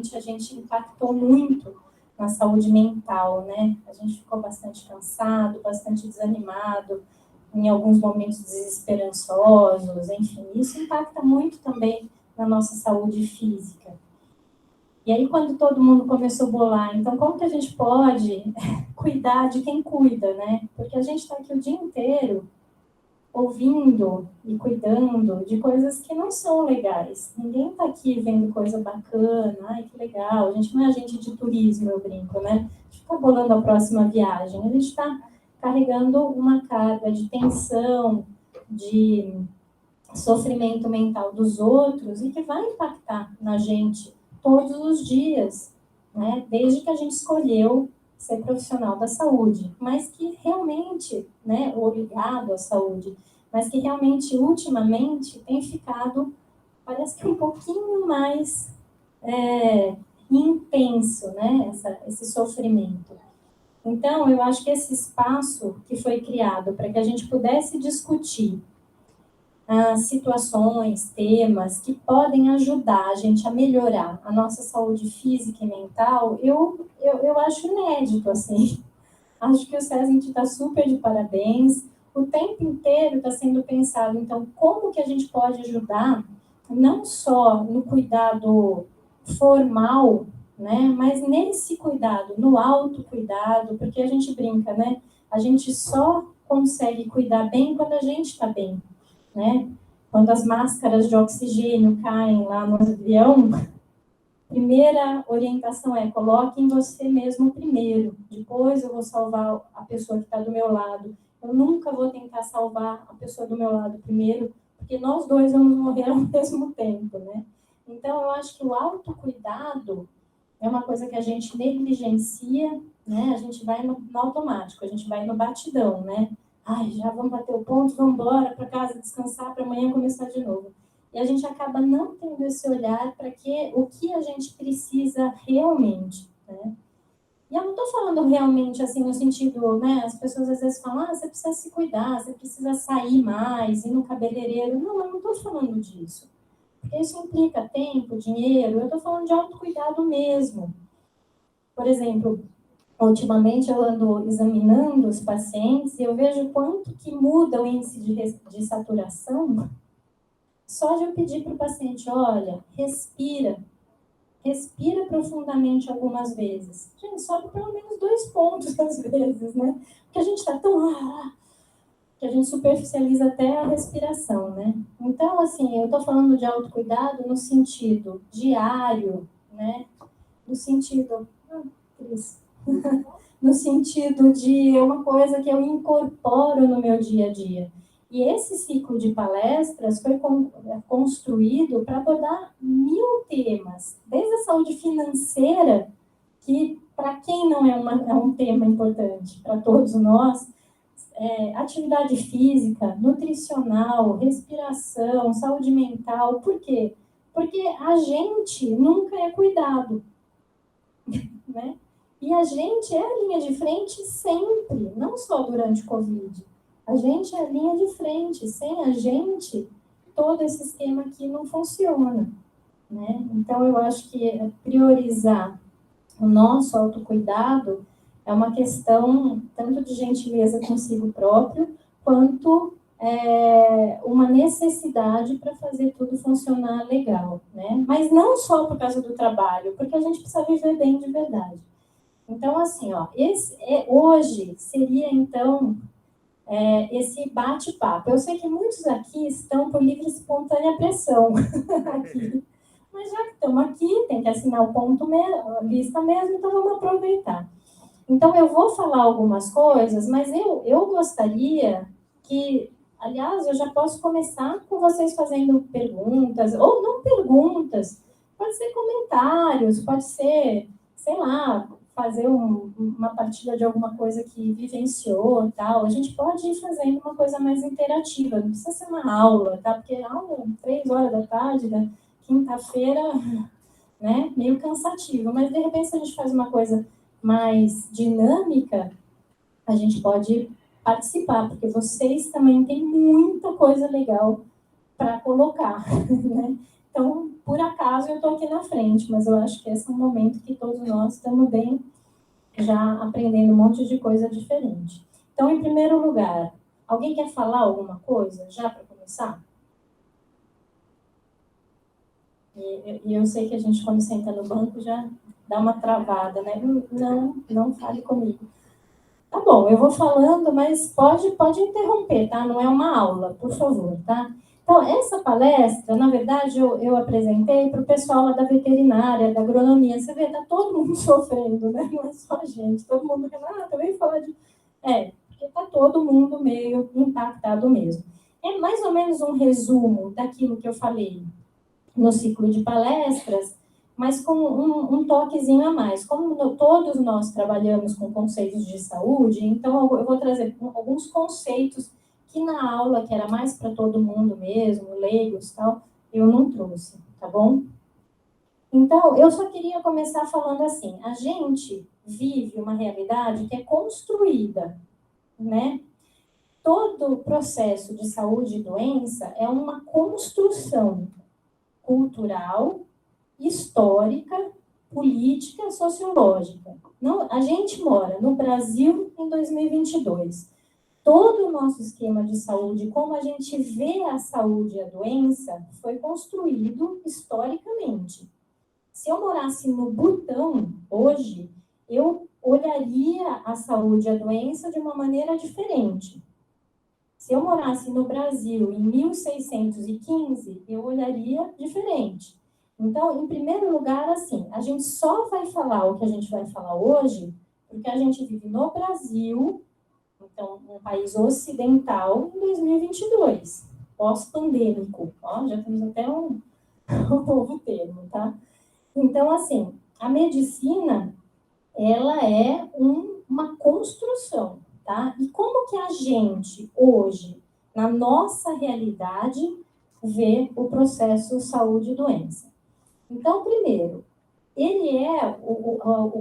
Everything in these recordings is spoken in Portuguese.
realmente a gente impactou muito na saúde mental, né? A gente ficou bastante cansado, bastante desanimado, em alguns momentos desesperançosos, enfim, isso impacta muito também na nossa saúde física. E aí, quando todo mundo começou a bolar, então, como que a gente pode cuidar de quem cuida, né? Porque a gente está aqui o dia inteiro ouvindo e cuidando de coisas que não são legais. Ninguém está aqui vendo coisa bacana, ai, que legal. A gente não é agente de turismo, eu brinco, né? A gente está bolando a próxima viagem. A gente está carregando uma carga de tensão, de sofrimento mental dos outros e que vai impactar na gente todos os dias, né? Desde que a gente escolheu ser profissional da saúde, mas que realmente, né, ou ligado à saúde, mas que realmente, ultimamente, tem ficado, parece que um pouquinho mais intenso, né, esse sofrimento. Então, eu acho que esse espaço que foi criado para que a gente pudesse discutir situações, temas que podem ajudar a gente a melhorar a nossa saúde física e mental, eu acho inédito, assim. Acho que o SESMIT está super de parabéns. O tempo inteiro está sendo pensado, então, como que a gente pode ajudar, não só no cuidado formal, né, mas nesse cuidado, no autocuidado, porque a gente brinca, né? A gente só consegue cuidar bem quando a gente está bem, né? Quando as máscaras de oxigênio caem lá no avião, primeira orientação é: coloque em você mesmo primeiro, depois eu vou salvar a pessoa que está do meu lado. Eu nunca vou tentar salvar a pessoa do meu lado primeiro, porque nós dois vamos morrer ao mesmo tempo, né? Então, eu acho que o autocuidado é uma coisa que a gente negligencia, né? A gente vai no automático, a gente vai no batidão, né? Ai, já vamos bater o ponto, vamos embora para casa descansar para amanhã começar de novo. E a gente acaba não tendo esse olhar para o que a gente precisa realmente, né? E eu não estou falando realmente assim no sentido, né? As pessoas às vezes falam, você precisa se cuidar, você precisa sair mais, ir no cabeleireiro. Não, eu não estou falando disso. Porque isso implica tempo, dinheiro. Eu estou falando de autocuidado mesmo. Por exemplo, ultimamente eu ando examinando os pacientes e eu vejo quanto que muda o índice de saturação só de eu pedir para o paciente, olha, respira profundamente algumas vezes. Gente, sobe pelo menos 2 pontos às vezes, né? Porque a gente está tão... que a gente superficializa até a respiração, né? Então, assim, eu estou falando de autocuidado no sentido diário, né? No sentido... Cris. No sentido de uma coisa que eu incorporo no meu dia a dia. E esse ciclo de palestras foi construído para abordar 1000 temas, desde a saúde financeira, que para quem não é um tema importante, para todos nós, atividade física, nutricional, respiração, saúde mental. Por quê? Porque a gente nunca é cuidado, né? E a gente é a linha de frente sempre, não só durante o Covid. A gente é a linha de frente. Sem a gente, todo esse esquema aqui não funciona, né? Então, eu acho que priorizar o nosso autocuidado é uma questão tanto de gentileza consigo próprio, quanto uma necessidade para fazer tudo funcionar legal, né? Mas não só por causa do trabalho, porque a gente precisa viver bem de verdade. Então, assim, hoje seria, então, esse bate-papo. Eu sei que muitos aqui estão por livre e espontânea pressão, aqui. Mas já que estamos aqui, tem que assinar o ponto lista mesmo, então vamos aproveitar. Então, eu vou falar algumas coisas, mas eu gostaria que, aliás, eu já posso começar com vocês fazendo perguntas, ou não perguntas, pode ser comentários, pode ser, sei lá, fazer uma partilha de alguma coisa que vivenciou, tal. A gente pode ir fazendo uma coisa mais interativa, não precisa ser uma aula, tá? Porque aula, 3 horas da tarde, da quinta-feira, né, meio cansativo, mas de repente se a gente faz uma coisa mais dinâmica, a gente pode participar, porque vocês também têm muita coisa legal para colocar, né? Então, por acaso, eu estou aqui na frente, mas eu acho que esse é um momento que todos nós estamos bem, já aprendendo um monte de coisa diferente. Então, em primeiro lugar, alguém quer falar alguma coisa, já para começar? E eu sei que a gente, quando senta no banco, já dá uma travada, né? Não fale comigo. Tá bom, eu vou falando, mas pode interromper, tá? Não é uma aula, por favor, tá? Então, essa palestra, na verdade, eu apresentei para o pessoal lá da veterinária, da agronomia. Você vê, tá todo mundo sofrendo, né? Não é só a gente. Todo mundo também falar de... porque tá todo mundo meio impactado mesmo. É mais ou menos um resumo daquilo que eu falei no ciclo de palestras, mas com um toquezinho a mais. Como todos nós trabalhamos com conceitos de saúde, então eu vou trazer alguns conceitos que na aula, que era mais para todo mundo mesmo, leigos e tal, eu não trouxe, tá bom? Então, eu só queria começar falando assim, a gente vive uma realidade que é construída, né? Todo o processo de saúde e doença é uma construção cultural, histórica, política, sociológica. Não, a gente mora no Brasil em 2022. Todo o nosso esquema de saúde, como a gente vê a saúde e a doença, foi construído historicamente. Se eu morasse no Butão hoje, eu olharia a saúde e a doença de uma maneira diferente. Se eu morasse no Brasil em 1615, eu olharia diferente. Então, em primeiro lugar, assim, a gente só vai falar o que a gente vai falar hoje porque a gente vive no Brasil, então, um país ocidental, em 2022, pós-pandêmico. Ó, já temos até um novo termo, tá? Então, assim, a medicina, ela é uma construção, tá? E como que a gente, hoje, na nossa realidade, vê o processo saúde e doença? Então, primeiro, ele é,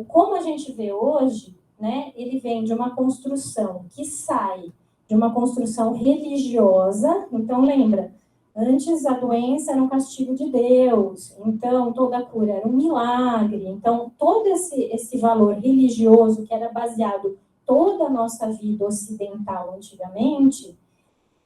como a gente vê hoje, né? Ele vem de uma construção que sai de uma construção religiosa. Então, lembra, antes a doença era um castigo de Deus, então toda a cura era um milagre. Então, todo esse valor religioso que era baseado toda a nossa vida ocidental antigamente,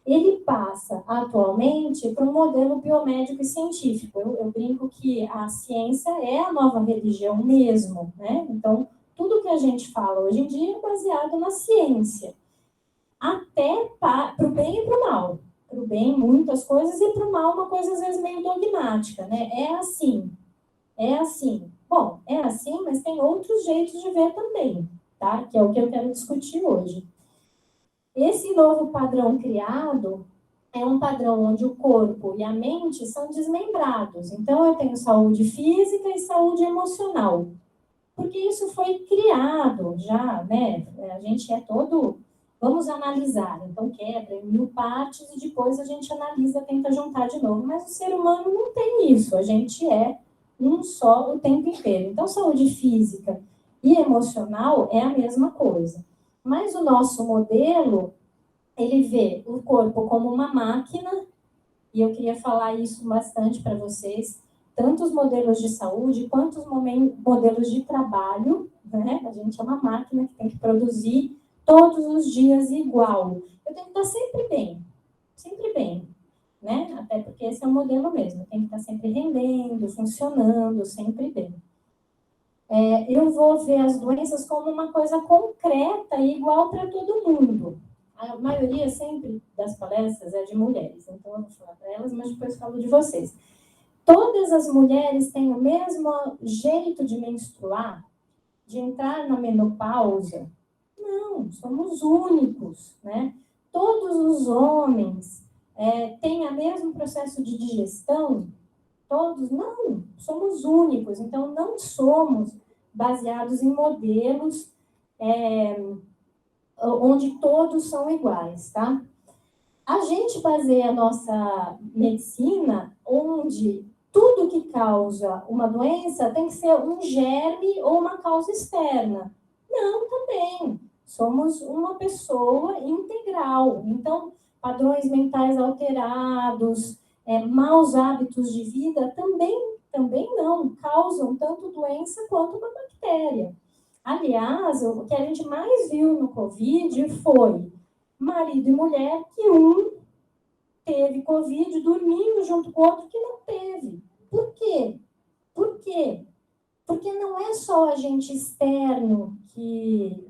ele passa atualmente para um modelo biomédico e científico. Eu brinco que a ciência é a nova religião mesmo, né? Então, tudo que a gente fala hoje em dia é baseado na ciência, até para o bem e para o mal. Para o bem, muitas coisas, e para o mal, uma coisa às vezes meio dogmática, né? É assim, é assim. Bom, é assim, mas tem outros jeitos de ver também, tá? Que é o que eu quero discutir hoje. Esse novo padrão criado é um padrão onde o corpo e a mente são desmembrados. Então, eu tenho saúde física e saúde emocional. Porque isso foi criado já, né? A gente é todo... Vamos analisar. Então, quebra em 1000 partes e depois a gente analisa, tenta juntar de novo. Mas o ser humano não tem isso. A gente é um só o tempo inteiro. Então, saúde física e emocional é a mesma coisa. Mas o nosso modelo, ele vê o corpo como uma máquina, e eu queria falar isso bastante para vocês, tanto os modelos de saúde quanto os modelos de trabalho, né? A gente é uma máquina que tem que produzir todos os dias igual. Eu tenho que estar sempre bem, né? Até porque esse é o modelo mesmo, tem que estar sempre rendendo, funcionando, sempre bem. Eu vou ver as doenças como uma coisa concreta e igual para todo mundo. A maioria sempre das palestras é de mulheres, então eu vou falar para elas, mas depois falo de vocês. Todas as mulheres têm o mesmo jeito de menstruar, de entrar na menopausa? Não, somos únicos, né? Todos os homens têm o mesmo processo de digestão? Todos? Não, somos únicos, então não somos baseados em modelos onde todos são iguais, tá? A gente baseia a nossa medicina onde tudo que causa uma doença tem que ser um germe ou uma causa externa. Não, também. Somos uma pessoa integral. Então, padrões mentais alterados, maus hábitos de vida também não causam tanto doença quanto uma bactéria. Aliás, o que a gente mais viu no Covid foi marido e mulher que um teve Covid dormindo junto com o outro que não teve. Por quê? Por quê? Porque não é só o agente externo que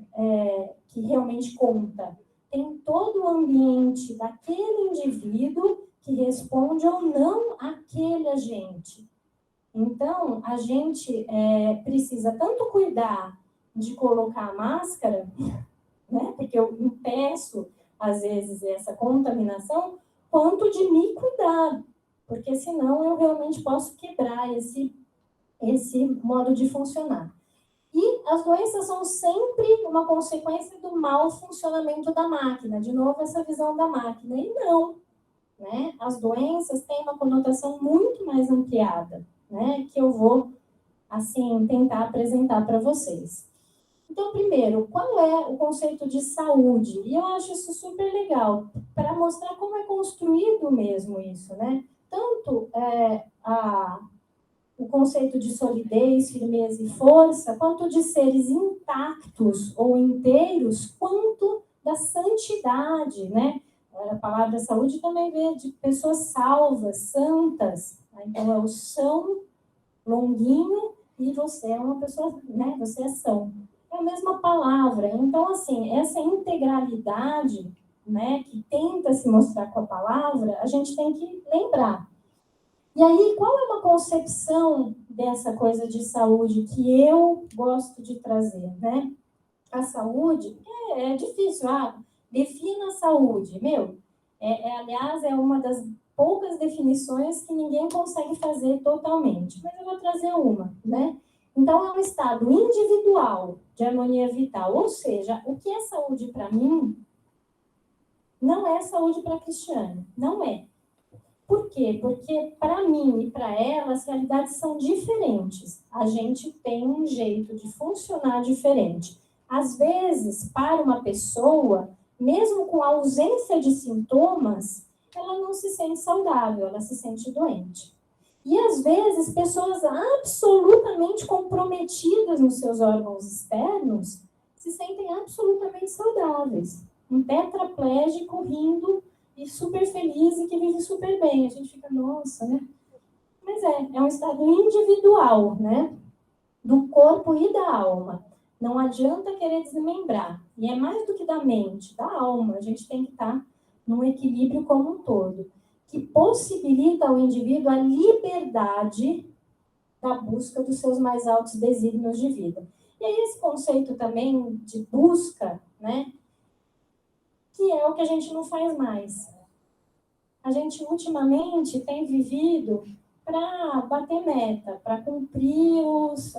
realmente conta. Tem todo o ambiente daquele indivíduo que responde ou não àquele agente. Então, a gente precisa tanto cuidar de colocar a máscara, né, porque eu impeço, às vezes, essa contaminação, quanto de me cuidar, porque senão eu realmente posso quebrar esse modo de funcionar. E as doenças são sempre uma consequência do mau funcionamento da máquina. De novo, essa visão da máquina. E não, né? As doenças têm uma conotação muito mais ampliada, né? Que eu vou, assim, tentar apresentar para vocês. Então, primeiro, qual é o conceito de saúde? E eu acho isso super legal, para mostrar como é construído mesmo isso, né? Tanto o conceito de solidez, firmeza e força, quanto de seres intactos ou inteiros, quanto da santidade, né? A palavra saúde também vem de pessoas salvas, santas. Então, é o são longuinho e você é uma pessoa, né? Você é são. É a mesma palavra. Então, assim, essa integralidade, né, que tenta se mostrar com a palavra, a gente tem que lembrar. E aí, qual é uma concepção dessa coisa de saúde que eu gosto de trazer, né? A saúde é difícil. Defina a saúde. Aliás, é uma das poucas definições que ninguém consegue fazer totalmente. Mas eu vou trazer uma, né? Então, é um estado individual de harmonia vital. Ou seja, o que é saúde para mim não é saúde para a Cristiane. Não é. Por quê? Porque para mim e para ela as realidades são diferentes. A gente tem um jeito de funcionar diferente. Às vezes, para uma pessoa, mesmo com a ausência de sintomas, ela não se sente saudável, ela se sente doente. E às vezes, pessoas absolutamente comprometidas nos seus órgãos externos se sentem absolutamente saudáveis. Um tetraplégico rindo e super feliz e que vive super bem. A gente fica, nossa, né? Mas é um estado individual, né? Do corpo e da alma. Não adianta querer desmembrar. E é mais do que da mente, da alma. A gente tem que estar num equilíbrio como um todo, que possibilita ao indivíduo a liberdade da busca dos seus mais altos desígnios de vida. E aí esse conceito também de busca, né? Que é o que a gente não faz mais. A gente ultimamente tem vivido para bater meta, para cumprir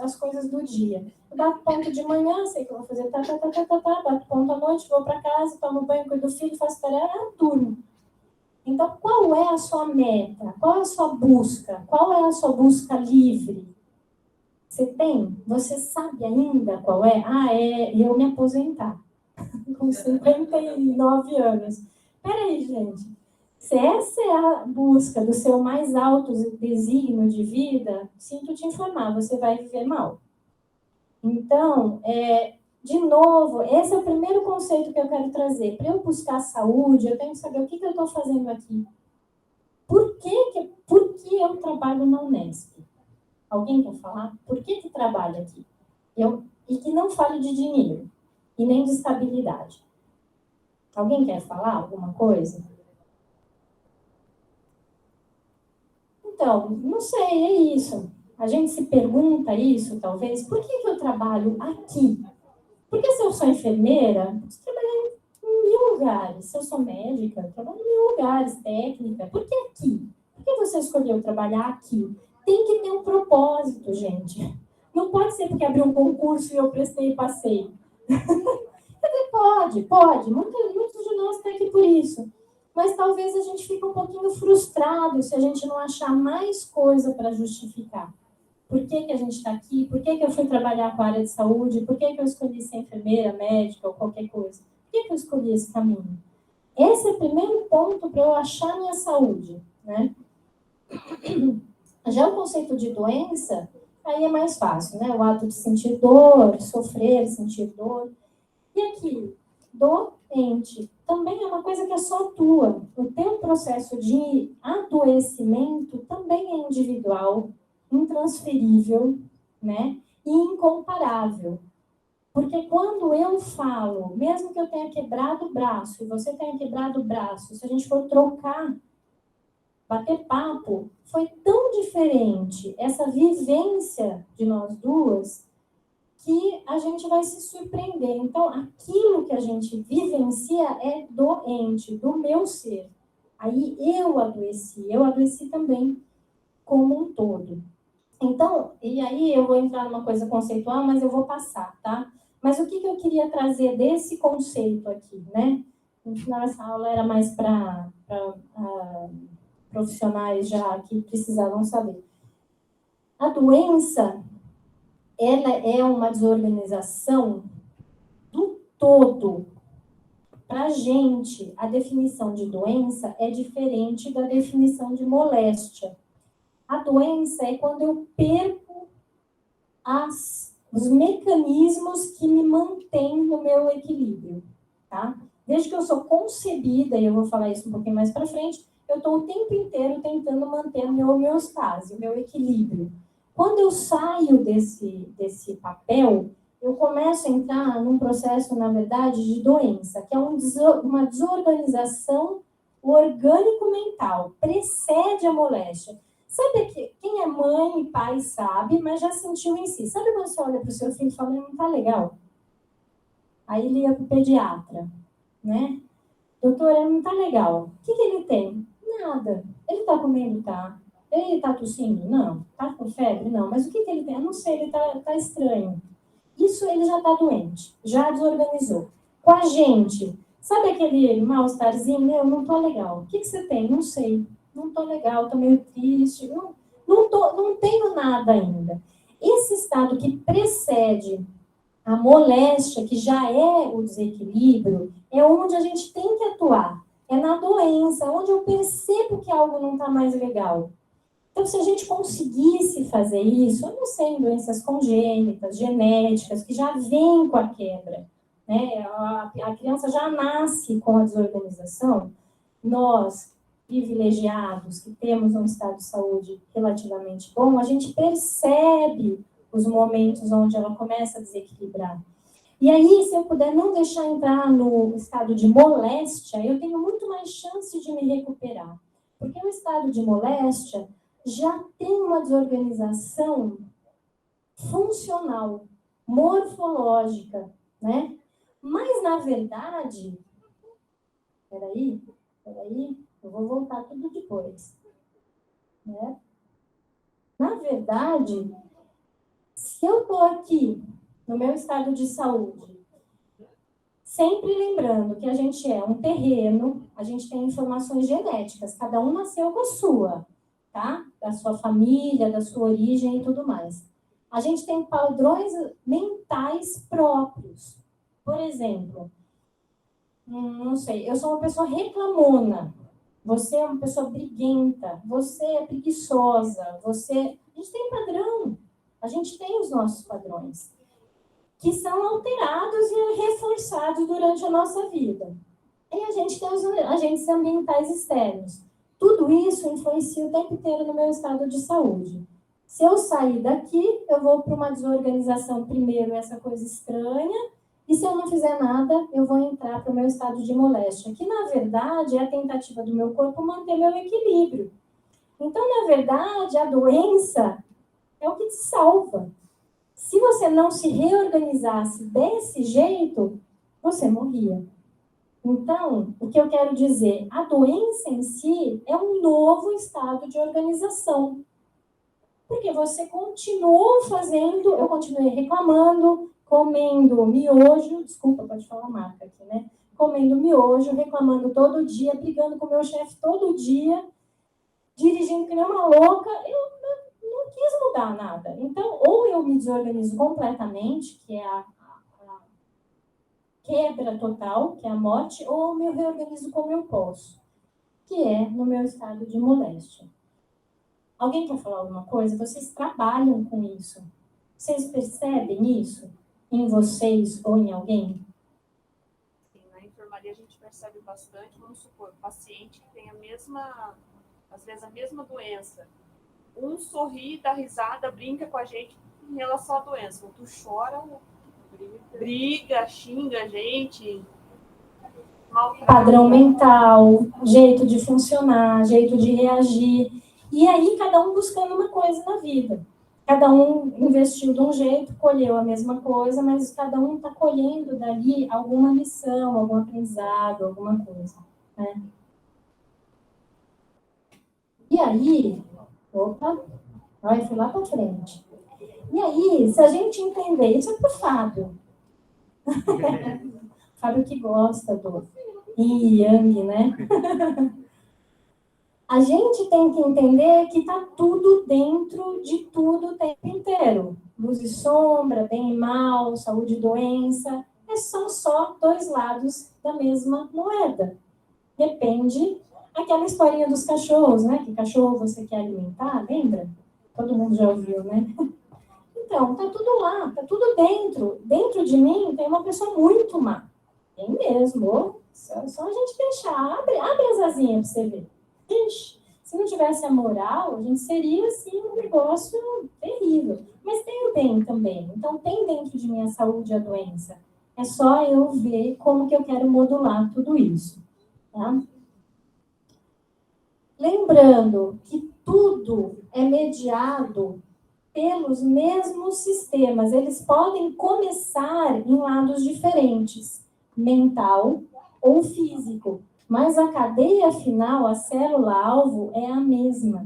as coisas do dia. Eu bato ponto de manhã, sei que eu vou fazer bato ponto à noite, vou para casa, tomo banho, cuido do filho, faço tarefa, durmo. Então, qual é a sua meta? Qual é a sua busca? Qual é a sua busca livre? Você tem? Você sabe ainda qual é? É eu me aposentar com 59 anos. Peraí, gente. Se essa é a busca do seu mais alto desígnio de vida, sinto te informar, você vai viver mal. Então, de novo, esse é o primeiro conceito que eu quero trazer. Para eu buscar saúde, eu tenho que saber o que eu estou fazendo aqui. Por que eu trabalho na Unesp? Alguém quer falar? Por que trabalha aqui? E que não fale de dinheiro e nem de estabilidade. Alguém quer falar alguma coisa? Então, não sei, é isso. A gente se pergunta isso, talvez, por que eu trabalho aqui? Porque se eu sou enfermeira, eu trabalho em 1000 lugares. Se eu sou médica, eu trabalho em 1000 lugares, técnica. Por que aqui? Por que você escolheu trabalhar aqui? Tem que ter um propósito, gente. Não pode ser porque abriu um concurso e eu prestei e passei. Pode. Muitos de nós estão aqui por isso. Mas talvez a gente fique um pouquinho frustrado se a gente não achar mais coisa para justificar. Por que a gente está aqui? Por que eu fui trabalhar com a área de saúde? Por que eu escolhi ser enfermeira, médica ou qualquer coisa? Por que eu escolhi esse caminho? Esse é o primeiro ponto para eu achar minha saúde, né? Já o conceito de doença, aí é mais fácil, né? O ato de sentir dor, sofrer, sentir dor. E aqui, doente, também é uma coisa que é só tua. O teu processo de adoecimento também é individual, intransferível, né? E incomparável. Porque quando eu falo, mesmo que eu tenha quebrado o braço e você tenha quebrado o braço, se a gente for trocar, bater papo, foi tão diferente essa vivência de nós duas que a gente vai se surpreender. Então, aquilo que a gente vivencia é doente, do meu ser. Aí eu adoeci também como um todo. Então, e aí eu vou entrar numa coisa conceitual, mas eu vou passar, tá? Mas o que eu queria trazer desse conceito aqui, né? No final, essa aula era mais para profissionais já que precisavam saber. A doença, ela é uma desorganização do todo. Para a gente, a definição de doença é diferente da definição de moléstia. A doença é quando eu perco os mecanismos que me mantêm no meu equilíbrio, tá? Desde que eu sou concebida, e eu vou falar isso um pouquinho mais para frente, eu estou o tempo inteiro tentando manter a minha homeostase, o meu equilíbrio. Quando eu saio desse papel, eu começo a entrar num processo, na verdade, de doença, que é uma desorganização orgânico-mental, precede a moléstia. Sabe que quem é mãe e pai sabe, mas já sentiu em si. Sabe quando você olha para o seu filho e fala, não tá legal? Aí liga para o pediatra, né? Doutora, não tá legal. O que ele tem? Nada. Ele tá comendo? Tá. Ele tá tossindo? Não. Tá com febre? Não. Mas o que ele tem? Eu não sei, ele tá estranho. Isso ele já tá doente, já desorganizou. Com a gente, sabe aquele mal-estarzinho? Eu não tô legal. O que você tem? Não sei. Não tô legal, tô meio triste. Não tenho nada ainda. Esse estado que precede a moléstia, que já é o desequilíbrio, é onde a gente tem que atuar. É na doença, onde eu percebo que algo não está mais legal. Então, se a gente conseguisse fazer isso, eu não sei, em doenças congênitas, genéticas, que já vêm com a quebra, né? A criança já nasce com a desorganização. Nós, privilegiados, que temos um estado de saúde relativamente bom, a gente percebe os momentos onde ela começa a desequilibrar. E aí, se eu puder não deixar entrar no estado de moléstia, eu tenho muito mais chance de me recuperar. Porque o estado de moléstia já tem uma desorganização funcional, morfológica, né? Mas, na verdade, peraí, eu vou voltar tudo depois, né? Na verdade, se eu estou aqui no meu estado de saúde, sempre lembrando que a gente é um terreno, a gente tem informações genéticas, cada um nasceu com a sua, tá? Da sua família, da sua origem e tudo mais. A gente tem padrões mentais próprios. Por exemplo, não sei, eu sou uma pessoa reclamona, você é uma pessoa briguenta, você é preguiçosa, você... A gente tem padrão, a gente tem os nossos padrões, que são alterados e reforçados durante a nossa vida. E a gente tem os agentes ambientais externos. Tudo isso influencia o tempo inteiro no meu estado de saúde. Se eu sair daqui, eu vou para uma desorganização primeiro, essa coisa estranha, e se eu não fizer nada, eu vou entrar para o meu estado de moléstia, que na verdade é a tentativa do meu corpo manter meu equilíbrio. Então, na verdade, a doença é o que te salva. Se você não se reorganizasse desse jeito, você morria. Então, o que eu quero dizer, a doença em si é um novo estado de organização. Porque você continuou fazendo, eu continuei reclamando, comendo miojo, desculpa, pode falar marca aqui, né? Comendo miojo, reclamando todo dia, brigando com o meu chefe todo dia, dirigindo que nem uma louca, eu não quis mudar nada. Então, ou eu me desorganizo completamente, que é a quebra total, que é a morte, ou eu me reorganizo como eu posso, que é no meu estado de moléstia. Alguém quer falar alguma coisa? Vocês trabalham com isso. Vocês percebem isso em vocês ou em alguém? Sim, na enfermaria a gente percebe bastante, vamos supor, o paciente que tem às vezes a mesma doença. Um sorri, dá risada, brinca com a gente em relação à doença. Outro chora, briga, xinga a gente. Padrão mental, jeito de funcionar, jeito de reagir. E aí cada um buscando uma coisa na vida. Cada um investiu de um jeito, colheu a mesma coisa, mas cada um está colhendo dali alguma lição, algum aprendizado, alguma coisa. Né? E aí, vai, fui lá para frente. E aí, se a gente entender, isso é para o Fábio. Fábio que gosta do yin e yang, né? A gente tem que entender que está tudo dentro de tudo o tempo inteiro. Luz e sombra, bem e mal, saúde e doença. São só dois lados da mesma moeda. Depende aquela historinha dos cachorros, né? Que cachorro você quer alimentar, lembra? Todo mundo já ouviu, né? Então, tá tudo lá, tá tudo dentro. Dentro de mim tem uma pessoa muito má. Tem mesmo. Só a gente deixar. Abre as asinhas para você ver. Ixi, se não tivesse a moral, a gente seria, assim, um negócio terrível. Mas tem o bem também. Então, tem dentro de mim a saúde e a doença. É só eu ver como que eu quero modular tudo isso. Tá? Lembrando que tudo é mediado pelos mesmos sistemas. Eles podem começar em lados diferentes, mental ou físico, mas a cadeia final, a célula-alvo, é a mesma.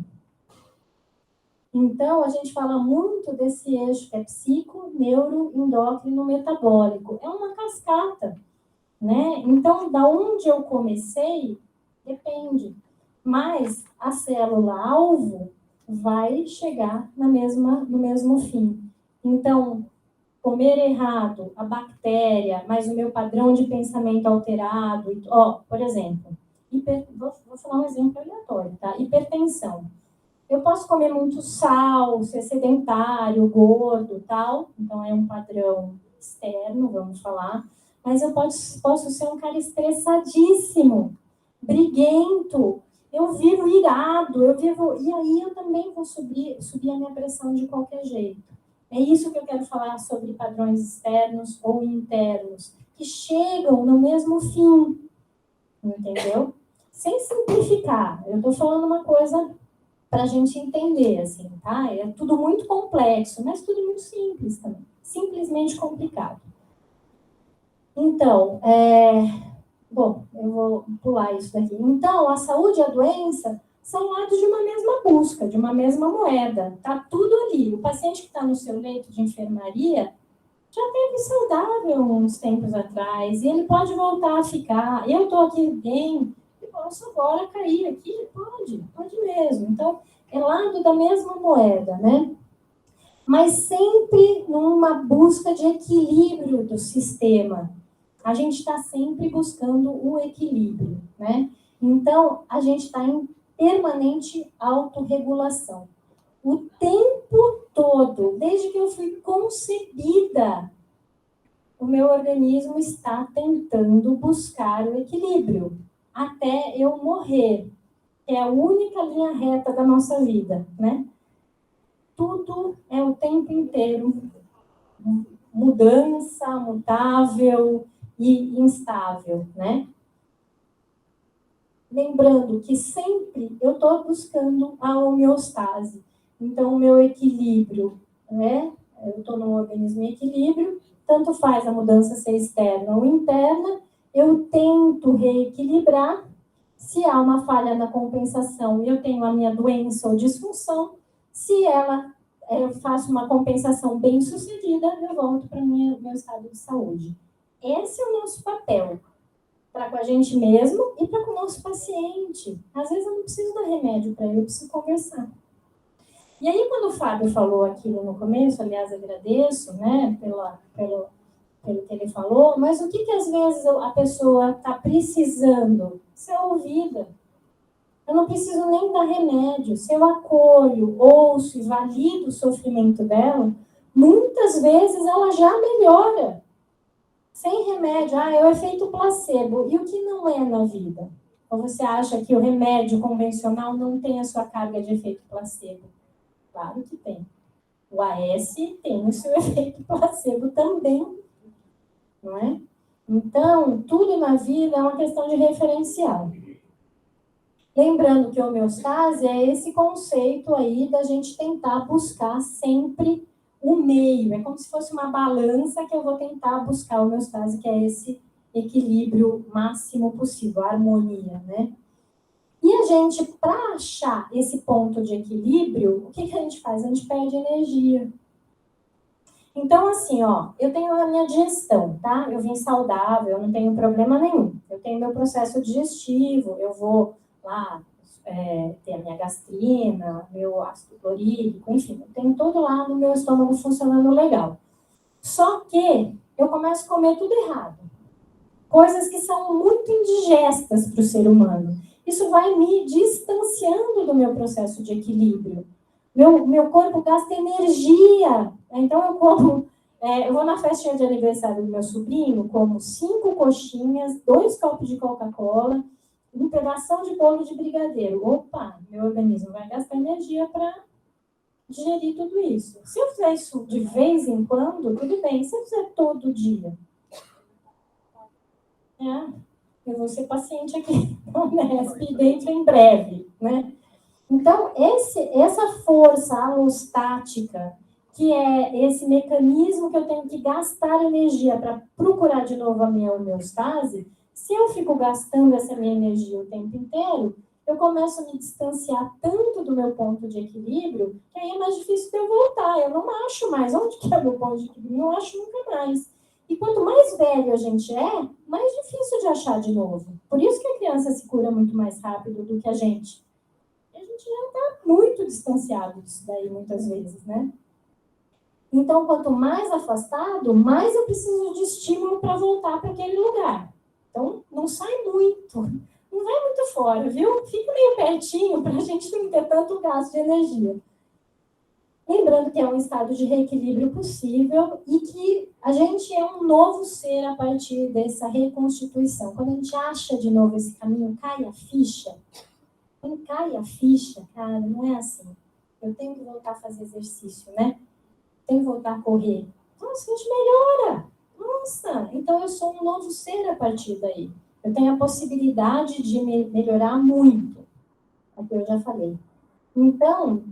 Então, a gente fala muito desse eixo que é psico, neuro, endócrino, metabólico. É uma cascata, né? Então, da onde eu comecei, depende. Mas a célula-alvo vai chegar no mesmo fim. Então, comer errado, a bactéria, mas o meu padrão de pensamento alterado, por exemplo, vou falar um exemplo aleatório, tá? Hipertensão. Eu posso comer muito sal, ser sedentário, gordo, tal, então é um padrão externo, vamos falar, mas eu posso ser um cara estressadíssimo, briguento, eu vivo irado, e aí eu também vou subir a minha pressão de qualquer jeito. É isso que eu quero falar sobre padrões externos ou internos, que chegam no mesmo fim, entendeu? Sem simplificar, eu estou falando uma coisa para a gente entender, assim, tá? É tudo muito complexo, mas tudo muito simples também. Simplesmente complicado. Então, bom, eu vou pular isso daqui. Então, a saúde e a doença são lados de uma mesma busca, de uma mesma moeda. Tá tudo ali. O paciente que está no seu leito de enfermaria já teve saudável uns tempos atrás, e ele pode voltar a ficar. Eu estou aqui bem, e posso agora cair aqui? Pode mesmo. Então, é lado da mesma moeda, né? Mas sempre numa busca de equilíbrio do sistema. A gente está sempre buscando o equilíbrio, né? Então, a gente está em permanente autorregulação. O tempo todo, desde que eu fui concebida, o meu organismo está tentando buscar o equilíbrio até eu morrer, que é a única linha reta da nossa vida, né? Tudo é o tempo inteiro mudança, mutável e instável, né? Lembrando que sempre eu estou buscando a homeostase. Então, o meu equilíbrio, né? Eu estou num organismo em equilíbrio, tanto faz a mudança ser externa ou interna, eu tento reequilibrar. Se há uma falha na compensação, eu tenho a minha doença ou disfunção. Se eu faço uma compensação bem sucedida, eu volto para o meu estado de saúde. Esse é o nosso papel, para com a gente mesmo e para com o nosso paciente. Às vezes eu não preciso dar remédio para ele, eu preciso conversar. E aí, quando o Fábio falou aquilo no começo, aliás, agradeço, né, pelo que ele falou, mas o que às vezes a pessoa está precisando? Ser ouvida. Eu não preciso nem dar remédio. Se eu acolho, ouço e valido o sofrimento dela, muitas vezes ela já melhora. Sem remédio. Ah, é o efeito placebo. E o que não é na vida? Ou você acha que o remédio convencional não tem a sua carga de efeito placebo? Claro que tem. O AS tem o seu efeito placebo também, não é? Então, tudo na vida é uma questão de referencial. Lembrando que a homeostase é esse conceito aí da gente tentar buscar sempre o meio. É como se fosse uma balança que eu vou tentar buscar a homeostase, que é esse equilíbrio máximo possível, a harmonia, né? E a gente, para achar esse ponto de equilíbrio, o que a gente faz? A gente perde energia. Então, assim, ó, eu tenho a minha digestão, tá? Eu vim saudável, eu não tenho problema nenhum. Eu tenho meu processo digestivo, eu vou lá ter a minha gastrina, meu ácido clorídrico, enfim, eu tenho tudo lá no meu estômago funcionando legal. Só que eu começo a comer tudo errado. Coisas que são muito indigestas para o ser humano. Isso vai me distanciando do meu processo de equilíbrio. Meu corpo gasta energia. Então, eu como... eu vou na festinha de aniversário do meu sobrinho, como 5 coxinhas, 2 copos de Coca-Cola, um pedação de bolo de brigadeiro. Opa, meu organismo vai gastar energia para digerir tudo isso. Se eu fizer isso de vez em quando, tudo bem. Se eu fizer todo dia, eu vou ser paciente aqui na Unesp dentro em breve, né? Então, essa força alostática, que é esse mecanismo que eu tenho que gastar energia para procurar de novo a minha homeostase, se eu fico gastando essa minha energia o tempo inteiro, eu começo a me distanciar tanto do meu ponto de equilíbrio, que aí é mais difícil de eu voltar. Eu não acho mais. Onde que é o meu ponto de equilíbrio? Não acho nunca mais. E quanto mais velho a gente é, mais difícil de achar de novo. Por isso que a criança se cura muito mais rápido do que a gente. A gente já está muito distanciado disso daí, muitas vezes, né? Então, quanto mais afastado, mais eu preciso de estímulo para voltar para aquele lugar. Então, não sai muito. Não vai muito fora, viu? Fica meio pertinho para a gente não ter tanto gasto de energia. Lembrando que é um estado de reequilíbrio possível e que a gente é um novo ser a partir dessa reconstituição. Quando a gente acha de novo esse caminho, cai a ficha. Quando cai a ficha, cara, não é assim. Eu tenho que voltar a fazer exercício, né? Tenho que voltar a correr. Nossa, a gente melhora. Nossa, então eu sou um novo ser a partir daí. Eu tenho a possibilidade de melhorar muito. É o que eu já falei. Então,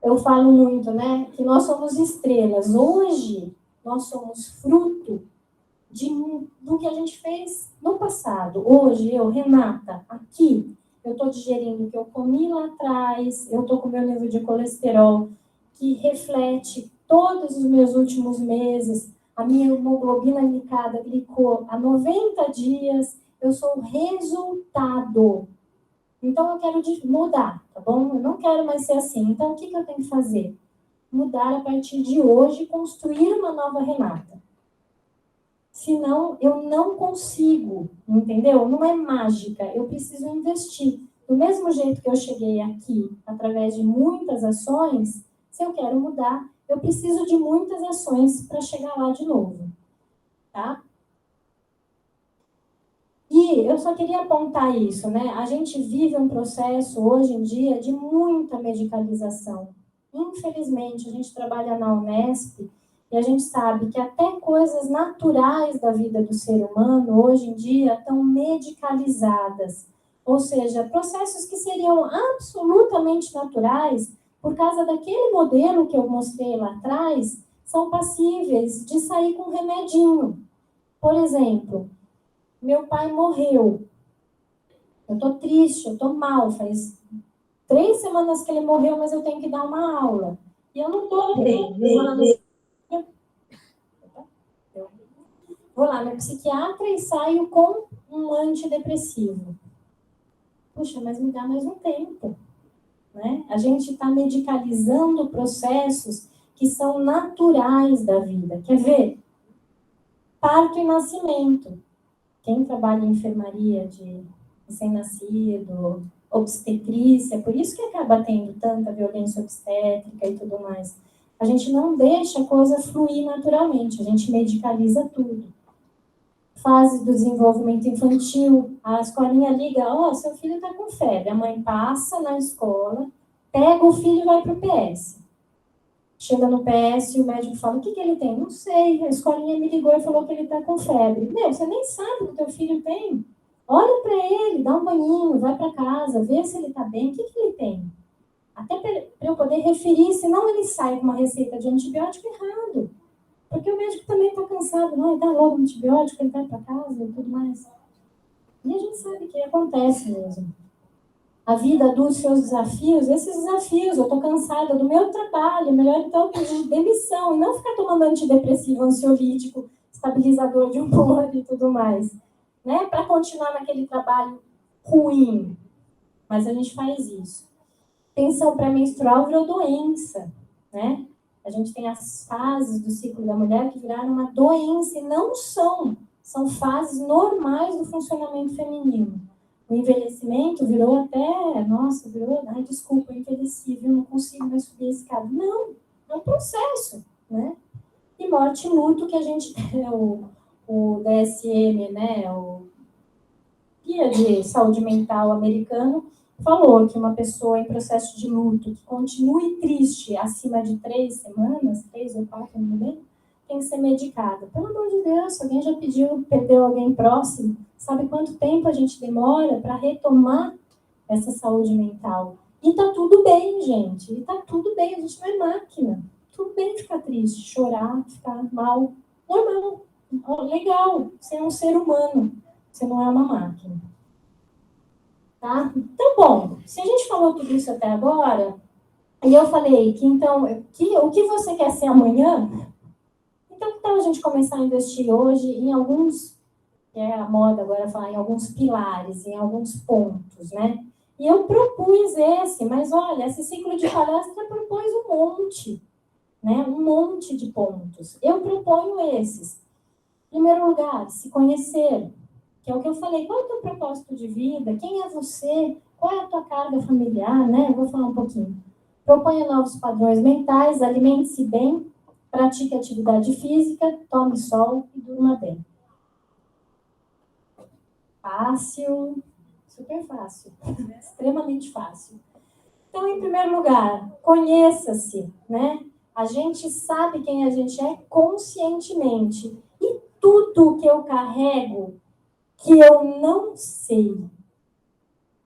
eu falo muito, né, que nós somos estrelas. Hoje, nós somos fruto do que a gente fez no passado. Hoje, eu, Renata, aqui, eu estou digerindo o que eu comi lá atrás, eu estou com meu nível de colesterol, que reflete todos os meus últimos meses, a minha hemoglobina glicada glicou há 90 dias, eu sou o resultado. Então, eu quero mudar, tá bom? Eu não quero mais ser assim. Então, o que eu tenho que fazer? Mudar a partir de hoje e construir uma nova Renata. Senão, eu não consigo, entendeu? Não é mágica, eu preciso investir. Do mesmo jeito que eu cheguei aqui, através de muitas ações, se eu quero mudar, eu preciso de muitas ações para chegar lá de novo, tá? E eu só queria apontar isso, né? A gente vive um processo, hoje em dia, de muita medicalização. Infelizmente, a gente trabalha na Unesp e a gente sabe que até coisas naturais da vida do ser humano, hoje em dia, estão medicalizadas. Ou seja, processos que seriam absolutamente naturais, por causa daquele modelo que eu mostrei lá atrás, são passíveis de sair com remedinho. Por exemplo, meu pai morreu. Eu tô triste, eu tô mal. Faz 3 semanas que ele morreu, mas eu tenho que dar uma aula. E eu não tô... Vou lá no psiquiatra e saio com um antidepressivo. Puxa, mas me dá mais um tempo. Né? A gente está medicalizando processos que são naturais da vida. Quer ver? Parto e nascimento. Quem trabalha em enfermaria de recém-nascido, obstetrícia, por isso que acaba tendo tanta violência obstétrica e tudo mais. A gente não deixa a coisa fluir naturalmente, a gente medicaliza tudo. Fase do desenvolvimento infantil, a escolinha liga, seu filho está com febre, a mãe passa na escola, pega o filho e vai para o PS. Chega no PS e o médico fala, o que ele tem? Não sei, a escolinha me ligou e falou que ele está com febre. Você nem sabe o que o teu filho tem. Olha para ele, dá um banhinho, vai para casa, vê se ele está bem, o que ele tem? Até para eu poder referir, senão ele sai com uma receita de antibiótico errado. Porque o médico também está cansado, não, ele dá logo antibiótico, ele vai para casa e tudo mais. E a gente sabe que acontece mesmo. A vida adulta, seus desafios, esses desafios, eu estou cansada do meu trabalho, melhor então pedir demissão e não ficar tomando antidepressivo, ansiolítico, estabilizador de humor e tudo mais, né? Para continuar naquele trabalho ruim. Mas a gente faz isso. Tensão pré-menstrual virou doença, né? A gente tem as fases do ciclo da mulher que viraram uma doença e não são fases normais do funcionamento feminino. O envelhecimento virou até, desculpa, eu envelheci, viu? Não consigo mais subir a escada. Não, é um processo, né? E morte e luto que a gente tem, o DSM, né? O Guia de Saúde Mental americano, falou que uma pessoa em processo de luto que continue triste acima de 3 semanas, 3 ou 4, não lembro, tem que ser medicada. Pelo amor de Deus, alguém já perdeu alguém próximo, sabe quanto tempo a gente demora para retomar essa saúde mental? E tá tudo bem, gente. E tá tudo bem, a gente não é máquina. Tudo bem ficar triste, chorar, ficar mal. Normal. Legal. Você é um ser humano. Você não é uma máquina. Tá? Então, bom, se a gente falou tudo isso até agora, e eu falei que, então, o que você quer ser amanhã, então, que tal a gente começar a investir hoje em alguns, que é a moda agora falar, em alguns pilares, em alguns pontos, né? E eu propus mas olha, esse ciclo de palestra propôs um monte, né? Um monte de pontos. Eu proponho esses. Em primeiro lugar, se conhecer, que é o que eu falei, qual é o teu propósito de vida, quem é você, qual é a tua carga familiar, né? Eu vou falar um pouquinho. Proponha novos padrões mentais, alimente-se bem, pratique atividade física, tome sol e durma bem. Fácil, super fácil, extremamente fácil. Então, em primeiro lugar, conheça-se, né? A gente sabe quem a gente é conscientemente. E tudo que eu carrego que eu não sei.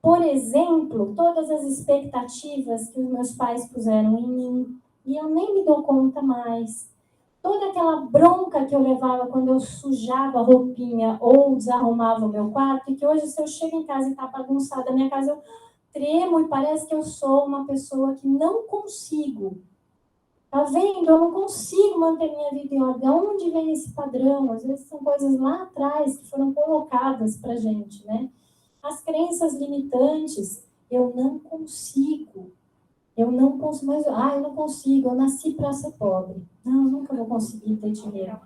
Por exemplo, todas as expectativas que os meus pais puseram em mim, e eu nem me dou conta mais. Toda aquela bronca que eu levava quando eu sujava a roupinha ou desarrumava o meu quarto, e que hoje, se eu chego em casa e está bagunçada a minha casa, eu tremo e parece que eu sou uma pessoa que não consigo. Tá vendo? Eu não consigo manter minha vida em ordem. De onde vem esse padrão? Às vezes são coisas lá atrás que foram colocadas pra gente, né? As crenças limitantes. Eu não consigo. Eu não consigo. Mas, eu não consigo. Eu nasci para ser pobre. Não, eu nunca vou conseguir ter dinheiro.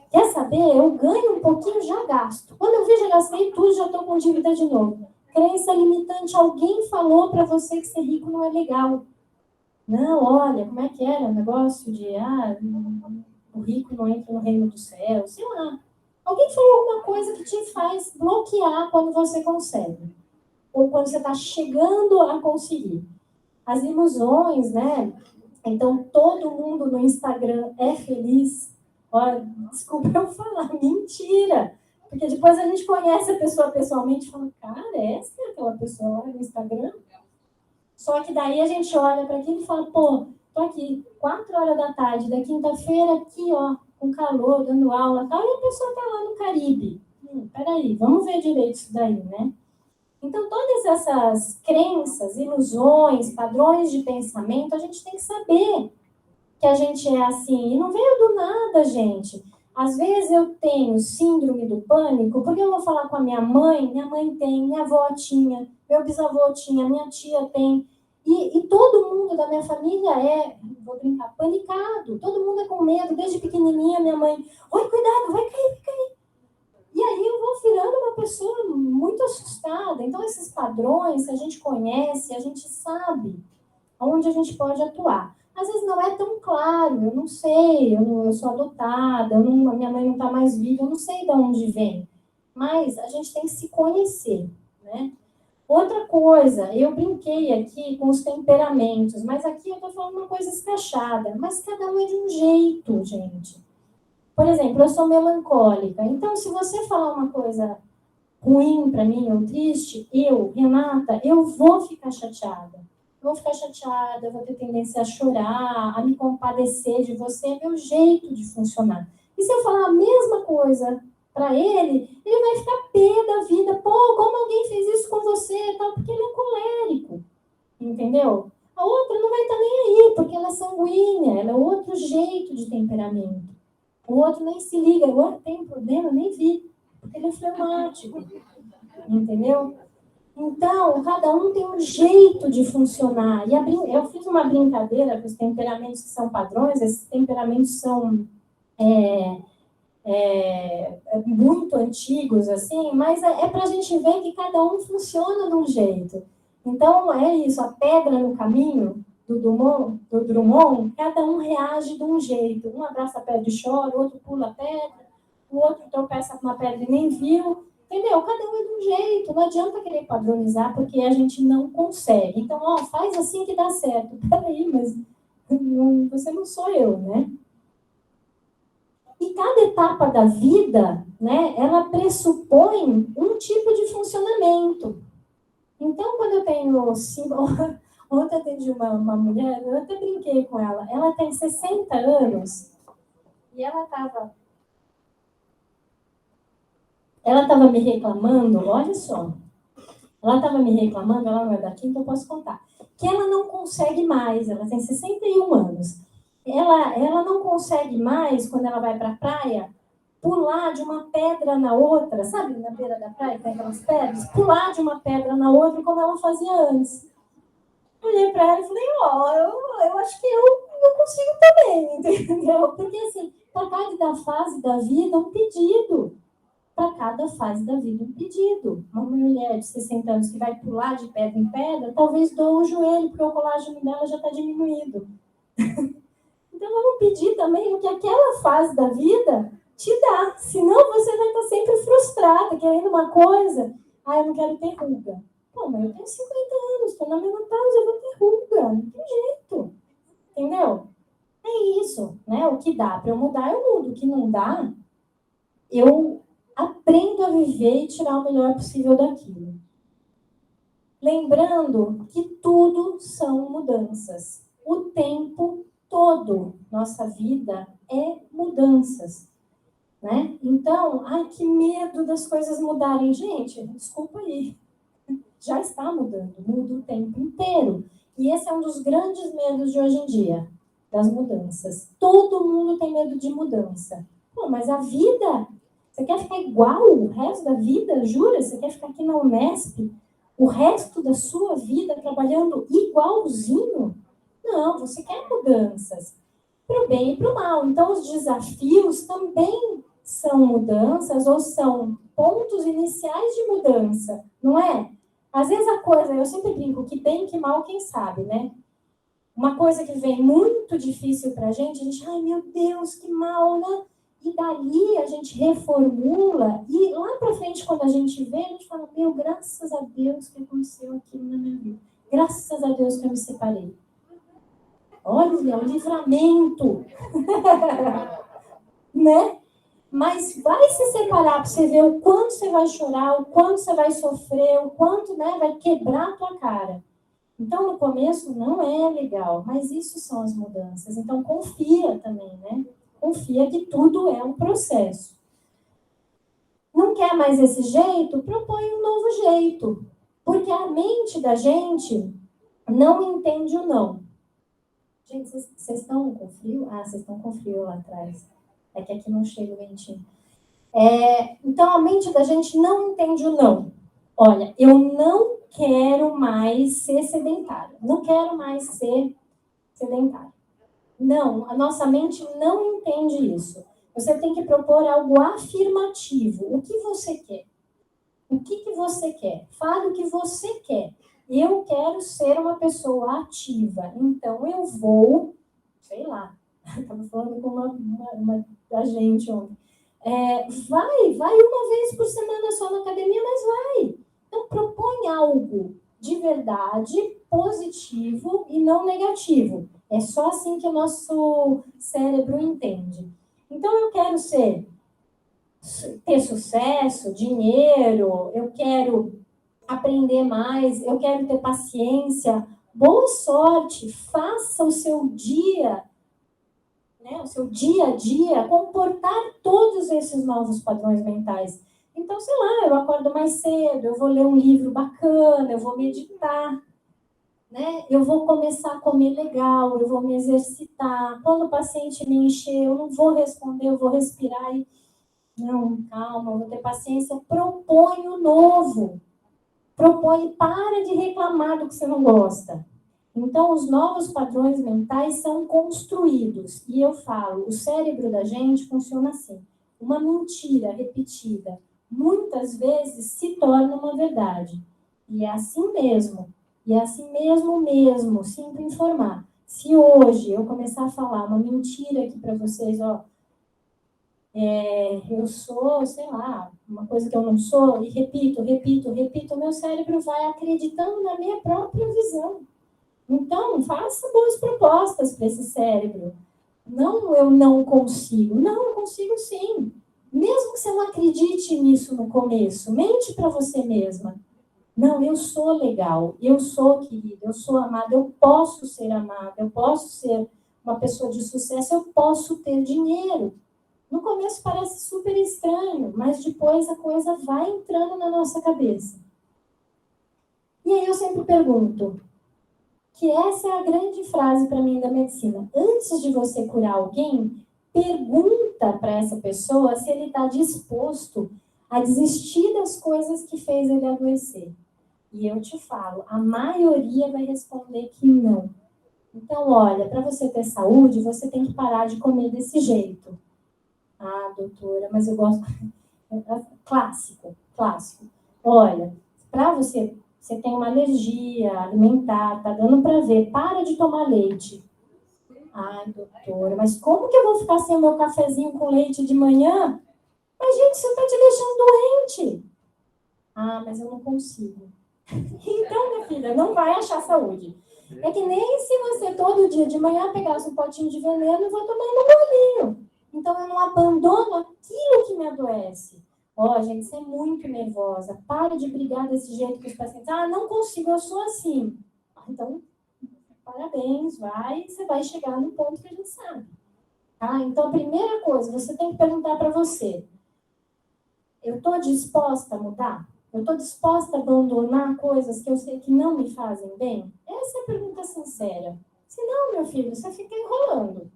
Quer saber? Eu ganho um pouquinho, já gasto. Quando eu vi, já gastei tudo, já estou com dívida de novo. Crença limitante. Alguém falou para você que ser rico não é legal. Não, olha, como é que era o negócio de, o rico não entra no reino do céu, sei lá. Alguém falou alguma coisa que te faz bloquear quando você consegue. Ou quando você está chegando a conseguir. As ilusões, né? Então, todo mundo no Instagram é feliz. Olha, desculpa eu falar, mentira. Porque depois a gente conhece a pessoa pessoalmente e fala, cara, essa é aquela pessoa lá no Instagram? Só que daí a gente olha para aquilo e fala, pô, tô aqui, 4 horas da tarde, da quinta-feira, aqui, ó, com calor, dando aula, tal, e a pessoa tá lá no Caribe. Peraí, vamos ver direito isso daí, né? Então, todas essas crenças, ilusões, padrões de pensamento, a gente tem que saber que a gente é assim. E não veio do nada, gente. Às vezes eu tenho síndrome do pânico, porque eu vou falar com a minha mãe tem, minha avó tinha, meu bisavô tinha, minha tia tem. E todo mundo da minha família vou brincar, panicado. Todo mundo é com medo, desde pequenininha minha mãe, oi, cuidado, vai cair. E aí eu vou virando uma pessoa muito assustada. Então, esses padrões, se a gente conhece, a gente sabe onde a gente pode atuar. Às vezes não é tão claro, eu não sei, eu sou adotada, a minha mãe não está mais viva, eu não sei de onde vem. Mas a gente tem que se conhecer, né? Outra coisa, eu brinquei aqui com os temperamentos, mas aqui eu estou falando uma coisa escrachada, mas cada um é de um jeito, gente. Por exemplo, eu sou melancólica, então se você falar uma coisa ruim para mim ou triste, Renata, eu vou ficar chateada. Vou ficar chateada, vou ter tendência a chorar, a me compadecer de você, é meu jeito de funcionar. E se eu falar a mesma coisa para ele vai ficar pé da vida. Pô, como alguém fez isso com você? Tal, porque ele é colérico, entendeu? A outra não vai estar nem aí, porque ela é sanguínea, ela é outro jeito de temperamento. O outro nem se liga, o outro tem problema, nem vi, porque ele é fleumático, entendeu? Então, cada um tem um jeito de funcionar. E eu fiz uma brincadeira com os temperamentos que são padrões, esses temperamentos são muito antigos, assim, mas é para a gente ver que cada um funciona de um jeito. Então, é isso, a pedra no caminho do Drummond, cada um reage de um jeito. Um abraça a pedra e chora, o outro pula a pedra, o outro tropeça com uma pedra e nem viu. Entendeu? Cada um é de um jeito. Não adianta querer padronizar, porque a gente não consegue. Então, faz assim que dá certo. Peraí, mas você não sou eu, né? E cada etapa da vida, né, ela pressupõe um tipo de funcionamento. Então, quando eu tenho 5... Ontem eu atendi uma mulher, eu até brinquei com ela. Ela tem 60 anos e ela estava me reclamando, olha só. Ela estava me reclamando, ela não é daqui, então eu posso contar. Que ela não consegue mais, ela tem 61 anos. Ela não consegue mais, quando ela vai para a praia, pular de uma pedra na outra, sabe, na beira da praia, tem aquelas pedras, pular de uma pedra na outra como ela fazia antes. Eu olhei para ela e falei, eu acho que eu não consigo também, entendeu? Porque assim, para cada fase da vida, um pedido. Para cada fase da vida, um pedido. Uma mulher de 60 anos que vai pular de pedra em pedra, talvez doa o joelho, porque o colágeno dela já está diminuído. Então, vamos pedir também o que aquela fase da vida te dá. Senão, você vai estar sempre frustrada, querendo uma coisa. Eu não quero ter ruga. Pô, mas eu tenho 50 anos, estou na menopausa, eu vou ter ruga. Não tem jeito. Entendeu? É isso, né? O que dá para eu mudar, eu mudo. O que não dá, eu aprendo a viver e tirar o melhor possível daquilo. Lembrando que tudo são mudanças. O tempo todo, nossa vida é mudanças, né? Então, que medo das coisas mudarem. Gente, desculpa aí. Já está mudando, muda o tempo inteiro. E esse é um dos grandes medos de hoje em dia, das mudanças. Todo mundo tem medo de mudança. Pô, mas a vida... Você quer ficar igual o resto da vida? Jura? Você quer ficar aqui na Unesp o resto da sua vida trabalhando igualzinho? Não, você quer mudanças. Para o bem e para o mal. Então, os desafios também são mudanças ou são pontos iniciais de mudança, não é? Às vezes a coisa, eu sempre brinco, que bem, que mal, quem sabe, né? Uma coisa que vem muito difícil para a gente, ai meu Deus, que mal, né? E dali a gente reformula, e lá para frente, quando a gente vê, a gente fala, meu, graças a Deus que aconteceu aquilo na minha vida. Graças a Deus que eu me separei. Olha, o livramento. Né? Mas vai se separar para você ver o quanto você vai chorar, o quanto você vai sofrer, o quanto, né, vai quebrar a tua cara. Então, no começo não é legal, mas isso são as mudanças. Então, confia também, né? Confia que tudo é um processo. Não quer mais esse jeito? Propõe um novo jeito. Porque a mente da gente não entende o não. Gente, vocês estão com frio? Vocês estão com frio lá atrás. É que aqui não chega o ventinho. Então, a mente da gente não entende o não. Olha, eu não quero mais ser sedentário. Não quero mais ser sedentário. Não, a nossa mente não entende isso. Você tem que propor algo afirmativo. O que você quer? O que você quer? Fale o que você quer. Eu quero ser uma pessoa ativa. Então, eu vou, sei lá, estava falando com uma da gente ontem. Vai uma vez por semana só na academia, mas vai. Então, propõe algo de verdade, positivo e não negativo. É só assim que o nosso cérebro entende. Então, eu quero ter sucesso, dinheiro, eu quero aprender mais, eu quero ter paciência. Boa sorte, faça o seu dia, né, o seu dia a dia, comportar todos esses novos padrões mentais. Então, sei lá, eu acordo mais cedo, eu vou ler um livro bacana, eu vou meditar, né? Eu vou começar a comer legal, eu vou me exercitar. Quando o paciente me encher, eu não vou responder, eu vou respirar e não, calma, vou ter paciência. Propõe o novo. Propõe, para de reclamar do que você não gosta. Então, os novos padrões mentais são construídos. E eu falo, o cérebro da gente funciona assim. Uma mentira repetida, muitas vezes, se torna uma verdade. E é assim mesmo. E é assim mesmo, sinto informar. Se hoje eu começar a falar uma mentira aqui para vocês, ó, eu sou, sei lá, uma coisa que eu não sou, e repito, o meu cérebro vai acreditando na minha própria visão. Então, faça boas propostas para esse cérebro. Não, eu não consigo. Não, eu consigo sim. Mesmo que você não acredite nisso no começo, mente para você mesma. Não, eu sou legal, eu sou querida, eu sou amada, eu posso ser amada, eu posso ser uma pessoa de sucesso, eu posso ter dinheiro. No começo parece super estranho, mas depois a coisa vai entrando na nossa cabeça. E aí eu sempre pergunto, que essa é a grande frase para mim da medicina. Antes de você curar alguém, pergunta para essa pessoa se ele está disposto a desistir das coisas que fez ele adoecer. E eu te falo, a maioria vai responder que não. Então, olha, para você ter saúde, você tem que parar de comer desse jeito. Ah, doutora, mas eu gosto... Clássico. Olha, para você tem uma alergia alimentar, tá dando para ver, para de tomar leite. Ai, doutora, mas como que eu vou ficar sem o meu cafezinho com leite de manhã? Mas, gente, você está te deixando doente. Ah, mas eu não consigo. Então, minha filha, não vai achar saúde. É que nem se você todo dia de manhã pegasse um potinho de veneno e vou tomar no bolinho. Então, eu não abandono aquilo que me adoece. Ó, gente, você é muito nervosa. Pare de brigar desse jeito com os pacientes. Ah, não consigo, eu sou assim. Então, parabéns, você vai chegar no ponto que a gente sabe. Tá? Então, a primeira coisa, você tem que perguntar para você. Eu estou disposta a mudar? Eu estou disposta a abandonar coisas que eu sei que não me fazem bem? Essa é a pergunta sincera. Se não, meu filho, você fica enrolando.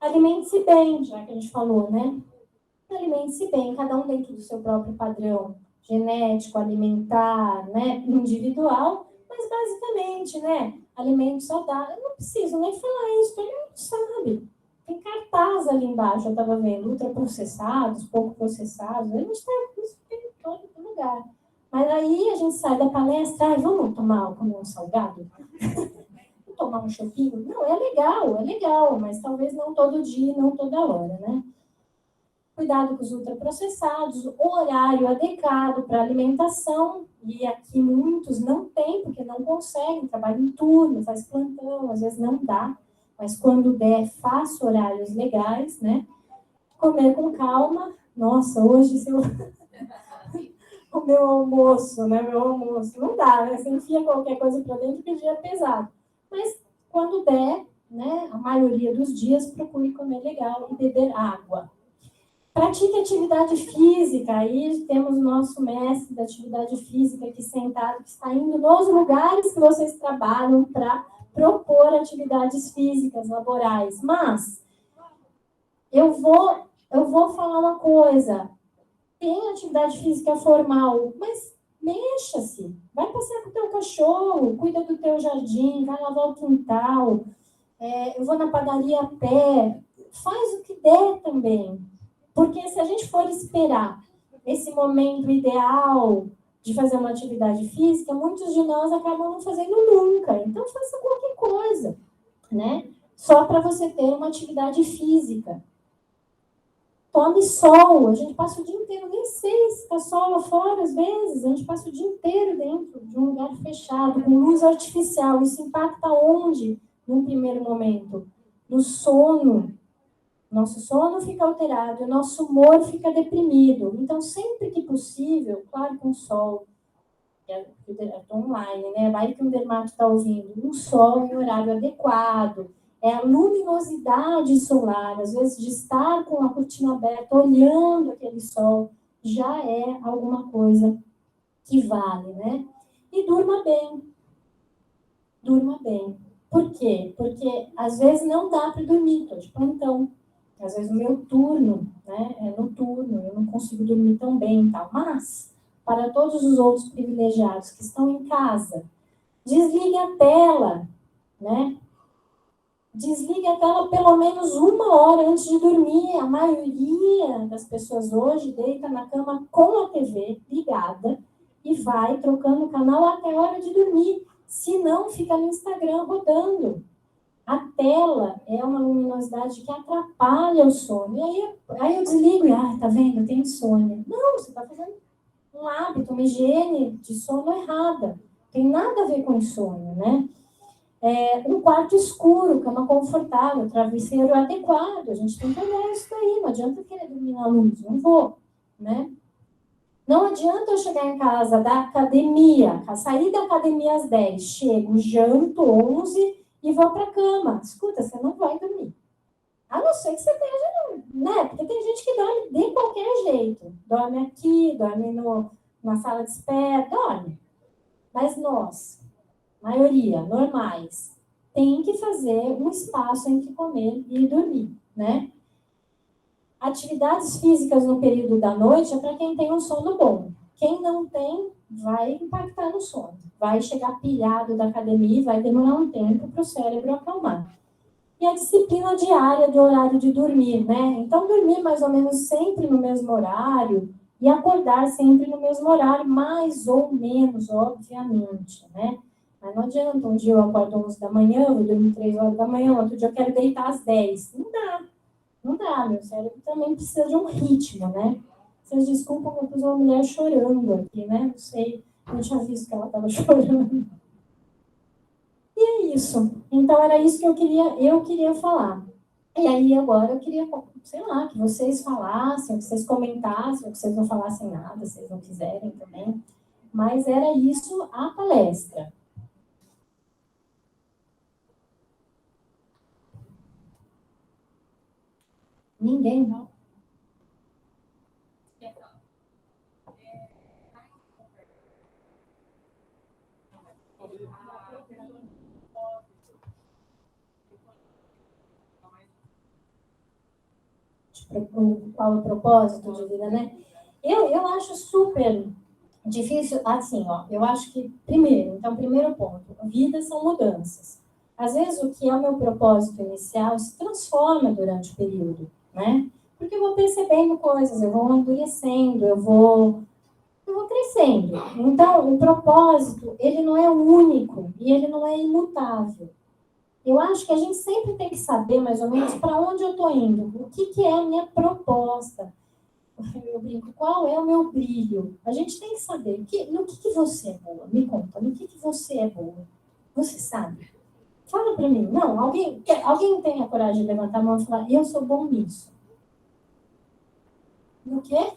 Alimente-se bem, já que a gente falou, né? Alimente-se bem, cada um dentro do seu próprio padrão genético, alimentar, né? Individual, mas basicamente, né? Alimento saudável. Eu não preciso nem falar isso, todo mundo sabe. Tem cartaz ali embaixo, eu estava vendo, ultraprocessados, pouco processados, a gente está isso em todo lugar. Mas aí a gente sai da palestra, vamos comer um salgado? Vamos tomar um chopinho? Não, é legal, mas talvez não todo dia, não toda hora, né? Cuidado com os ultraprocessados, o horário adequado para alimentação, e aqui muitos não têm, porque não conseguem, trabalham em turno, faz plantão, às vezes não dá, mas quando der, faça horários legais, né? Comer com calma. Nossa, hoje se eu... o meu almoço, né? Não dá, né? Você enfia qualquer coisa para dentro que o dia é pesado. Mas quando der, né? A maioria dos dias, procure comer legal e beber água. Pratique atividade física. Aí temos o nosso mestre da atividade física aqui sentado, que está indo nos lugares que vocês trabalham para propor atividades físicas laborais. Mas eu vou falar uma coisa. Tem atividade física formal, mas mexa-se. Vai passear com o teu cachorro, cuida do teu jardim, vai lavar o quintal. Eu vou na padaria a pé. faz o que der também. Porque se a gente for esperar esse momento ideal de fazer uma atividade física, muitos de nós acabam não fazendo nunca. Então, faça qualquer coisa, né? Só para você ter uma atividade física. Tome sol. A gente passa o dia inteiro, nem sei se está sol lá fora, às vezes. A gente passa o dia inteiro dentro de um lugar fechado, com luz artificial. Isso impacta onde, num primeiro momento? No sono. Nosso sono fica alterado, nosso humor fica deprimido. Então, sempre que possível, claro, com sol, online, né? Vai que um dermato está ouvindo, um sol em horário adequado, a luminosidade solar, às vezes de estar com a cortina aberta, olhando aquele sol, já é alguma coisa que vale, né? E durma bem. Durma bem. Por quê? Porque às vezes não dá para dormir, estou de plantão. Às vezes o meu turno, né, é noturno, eu não consigo dormir tão bem e tal. Mas, para todos os outros privilegiados que estão em casa, desligue a tela, né? Desligue a tela pelo menos 1 hora antes de dormir. A maioria das pessoas hoje deita na cama com a TV ligada e vai trocando o canal até a hora de dormir. Se não, fica no Instagram rodando. A tela é uma luminosidade que atrapalha o sono. E aí eu desligo e, tá vendo? Eu tenho insônia. Não, você está fazendo um hábito, uma higiene de sono errada. Não tem nada a ver com insônia, né? Um quarto escuro, cama confortável, travesseiro adequado. A gente tem que olhar isso daí. Não adianta querer dormir na luz. Não vou, né? Não adianta eu chegar em casa da academia, sair da academia às 10, chego, janto 11 e vou para a cama. Escuta, você não vai dormir. A não ser que você esteja, né? Porque tem gente que dorme de qualquer jeito. Dorme aqui, dorme na sala de espera, dorme. Mas nós, maioria, normais, tem que fazer um espaço entre comer e dormir, né? Atividades físicas no período da noite é para quem tem um sono bom. Quem não tem, vai impactar no sono. Vai chegar pilhado da academia e vai demorar um tempo para o cérebro acalmar. E a disciplina diária do horário de dormir, né? Então, dormir mais ou menos sempre no mesmo horário e acordar sempre no mesmo horário, mais ou menos, obviamente, né? Mas não adianta, um dia eu acordo 11 da manhã, vou dormir 3 horas da manhã, outro dia eu quero deitar às 10. Não dá. Não dá, meu cérebro também precisa de um ritmo, né? Vocês desculpam que eu pus uma mulher chorando aqui, né? Não sei, não tinha visto que ela estava chorando. E é isso. Então, era isso que eu queria falar. E aí, agora, eu queria, sei lá, que vocês falassem, que vocês comentassem, que vocês não falassem nada, se vocês não quiserem também. Mas era isso a palestra. Ninguém, não? Qual o propósito de vida, né? Eu acho super difícil, assim, ó, eu acho que, primeiro ponto, vidas são mudanças. Às vezes, o que é o meu propósito inicial se transforma durante o período, né? Porque eu vou percebendo coisas, eu vou amadurecendo, eu vou crescendo. Então, o propósito, ele não é único e ele não é imutável. Eu acho que a gente sempre tem que saber, mais ou menos, para onde eu estou indo, o que é a minha proposta. Eu brinco, qual é o meu brilho? A gente tem que saber no que você é boa. Me conta, no que você é boa? Você sabe? Fala para mim. Não, alguém tem a coragem de levantar a mão e falar, eu sou bom nisso. No quê?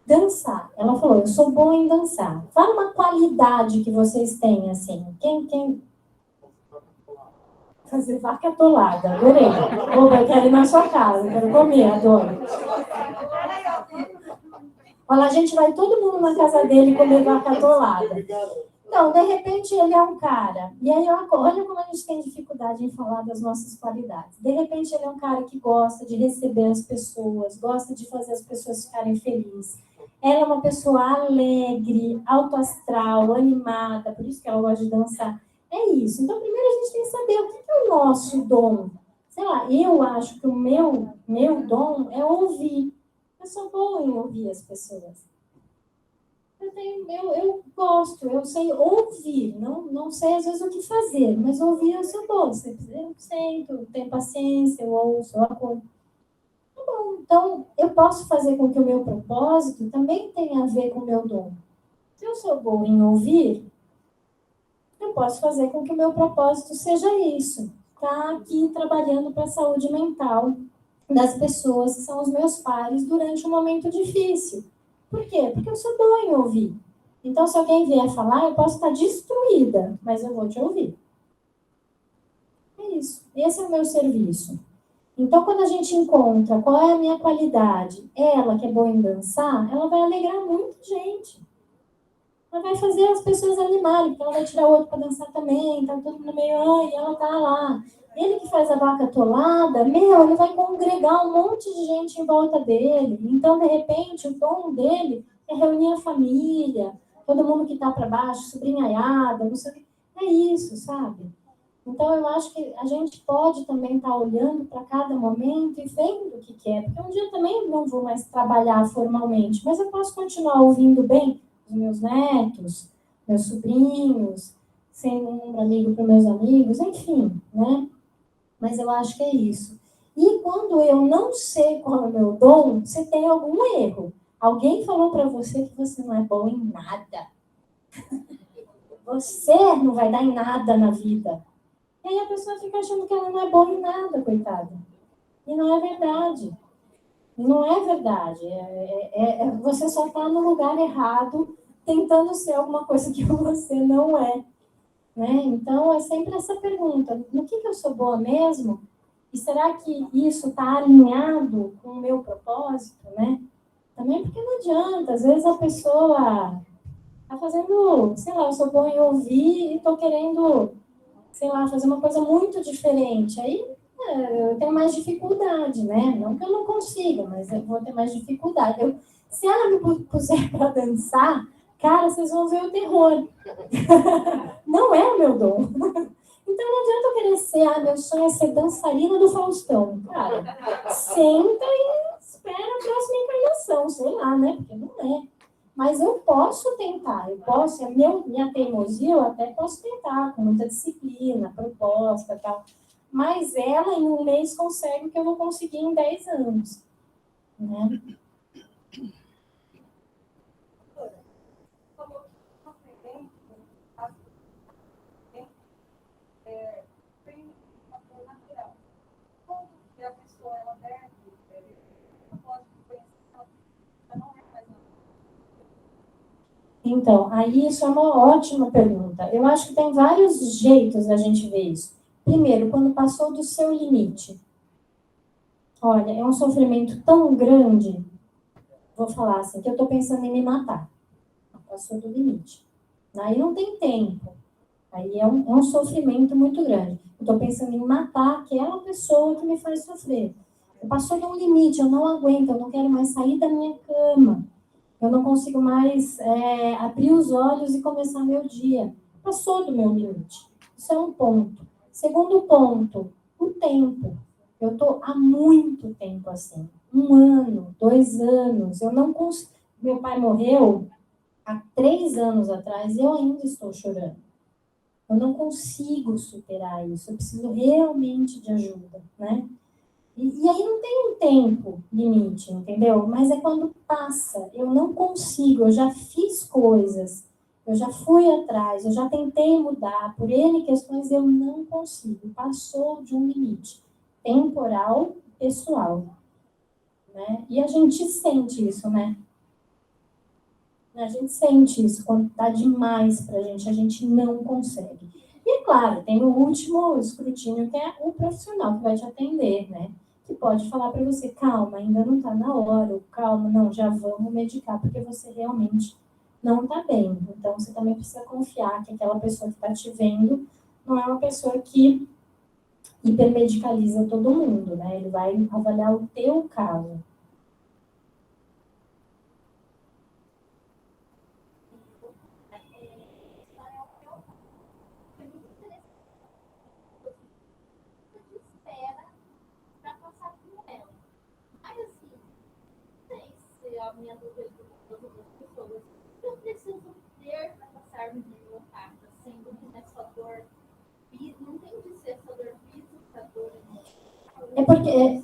Dançar. Ela falou, eu sou boa em dançar. Fala uma qualidade que vocês têm, assim. Quem? Fazer vaca atolada. Adorei. Eu quero ir na sua casa, quero comer, adoro. Olha, a gente vai todo mundo na casa dele comer vaca atolada. Então, de repente, ele é um cara. E aí, olha como a gente tem dificuldade em falar das nossas qualidades. De repente, ele é um cara que gosta de receber as pessoas, gosta de fazer as pessoas ficarem felizes. Ela é uma pessoa alegre, autoastral, animada, por isso que ela gosta de dançar. É isso. Então, primeiro a gente tem que saber o que é o nosso dom. sei lá, eu acho que o meu dom é ouvir. Eu sou boa em ouvir as pessoas. Eu gosto, eu sei ouvir, não sei às vezes o que fazer, mas ouvir eu sou boa. Eu sento, tenho paciência, eu ouço, eu acordo. Então, eu posso fazer com que o meu propósito também tenha a ver com o meu dom. Se eu sou boa em ouvir, eu posso fazer com que o meu propósito seja isso. Tá aqui trabalhando para a saúde mental das pessoas que são os meus pares durante um momento difícil. Por quê? Porque eu sou boa em ouvir. Então, se alguém vier falar, eu posso estar destruída, mas eu vou te ouvir. É isso. Esse é o meu serviço. Então, quando a gente encontra qual é a minha qualidade, ela que é boa em dançar, ela vai alegrar muita gente. Ela vai fazer as pessoas animarem, porque ela vai tirar o outro para dançar também, tá todo mundo meio, ai, ela tá lá. Ele que faz a vaca atolada, ele vai congregar um monte de gente em volta dele. Então, de repente, o tom dele é reunir a família, todo mundo que tá para baixo, sobrinhaiada, não sei o que. É isso, sabe? Então, eu acho que a gente pode também estar olhando para cada momento e vendo o que quer. Porque um dia eu também não vou mais trabalhar formalmente, mas eu posso continuar ouvindo bem os meus netos, meus sobrinhos, sendo um amigo para meus amigos, enfim, né? Mas eu acho que é isso. E quando eu não sei qual é o meu dom, você tem algum erro. Alguém falou para você que você não é bom em nada. Você não vai dar em nada na vida. E aí a pessoa fica achando que ela não é boa em nada, coitada. E não é verdade. Não é verdade. Você só está no lugar errado, tentando ser alguma coisa que você não é. Né? Então, é sempre essa pergunta: no que eu sou boa mesmo? E será que isso está alinhado com o meu propósito? Né? Também porque não adianta. Às vezes a pessoa está fazendo, sei lá, eu sou boa em ouvir e estou querendo, sei lá, fazer uma coisa muito diferente. Aí eu tenho mais dificuldade, né? Não que eu não consiga, mas eu vou ter mais dificuldade. Se ela me puser para dançar, cara, vocês vão ver o terror. Não é o meu dom. Então não adianta eu querer ser, meu sonho é ser dançarina do Faustão. Cara, senta e espera a próxima encarnação, sei lá, né? Porque não é. Mas eu posso tentar, minha teimosia eu até posso tentar, com muita disciplina, proposta e tal. Mas ela, em um mês, consegue o que eu vou conseguir em 10 anos. Né? Então, aí isso é uma ótima pergunta. Eu acho que tem vários jeitos da gente ver isso. Primeiro, quando passou do seu limite. Olha, é um sofrimento tão grande, vou falar assim, que eu estou pensando em me matar. Passou do limite. Aí não tem tempo. Aí é um sofrimento muito grande. Eu estou pensando em matar aquela pessoa que me faz sofrer. Passou de um limite, eu não aguento, eu não quero mais sair da minha cama. Eu não consigo mais abrir os olhos e começar meu dia. Passou do meu limite. Isso é um ponto. Segundo ponto, o tempo. Eu estou há muito tempo assim. 1 ano, 2 anos. Eu não consigo. Meu pai morreu há 3 anos atrás e eu ainda estou chorando. Eu não consigo superar isso. Eu preciso realmente de ajuda, né? E aí não tem um tempo limite, entendeu? Mas é quando passa. Eu não consigo, eu já fiz coisas, eu já fui atrás, eu já tentei mudar, por N questões eu não consigo. Passou de um limite temporal, pessoal, né? E a gente sente isso, né? A gente sente isso quando tá demais pra gente, a gente não consegue. E é claro, tem o último escrutínio, que é o profissional que vai te atender, né? Que pode falar para você, calma, ainda não está na hora, ou calma, não, já vamos medicar, porque você realmente não está bem. Então, você também precisa confiar que aquela pessoa que está te vendo não é uma pessoa que hipermedicaliza todo mundo, né? Ele vai avaliar o teu caso. É porque...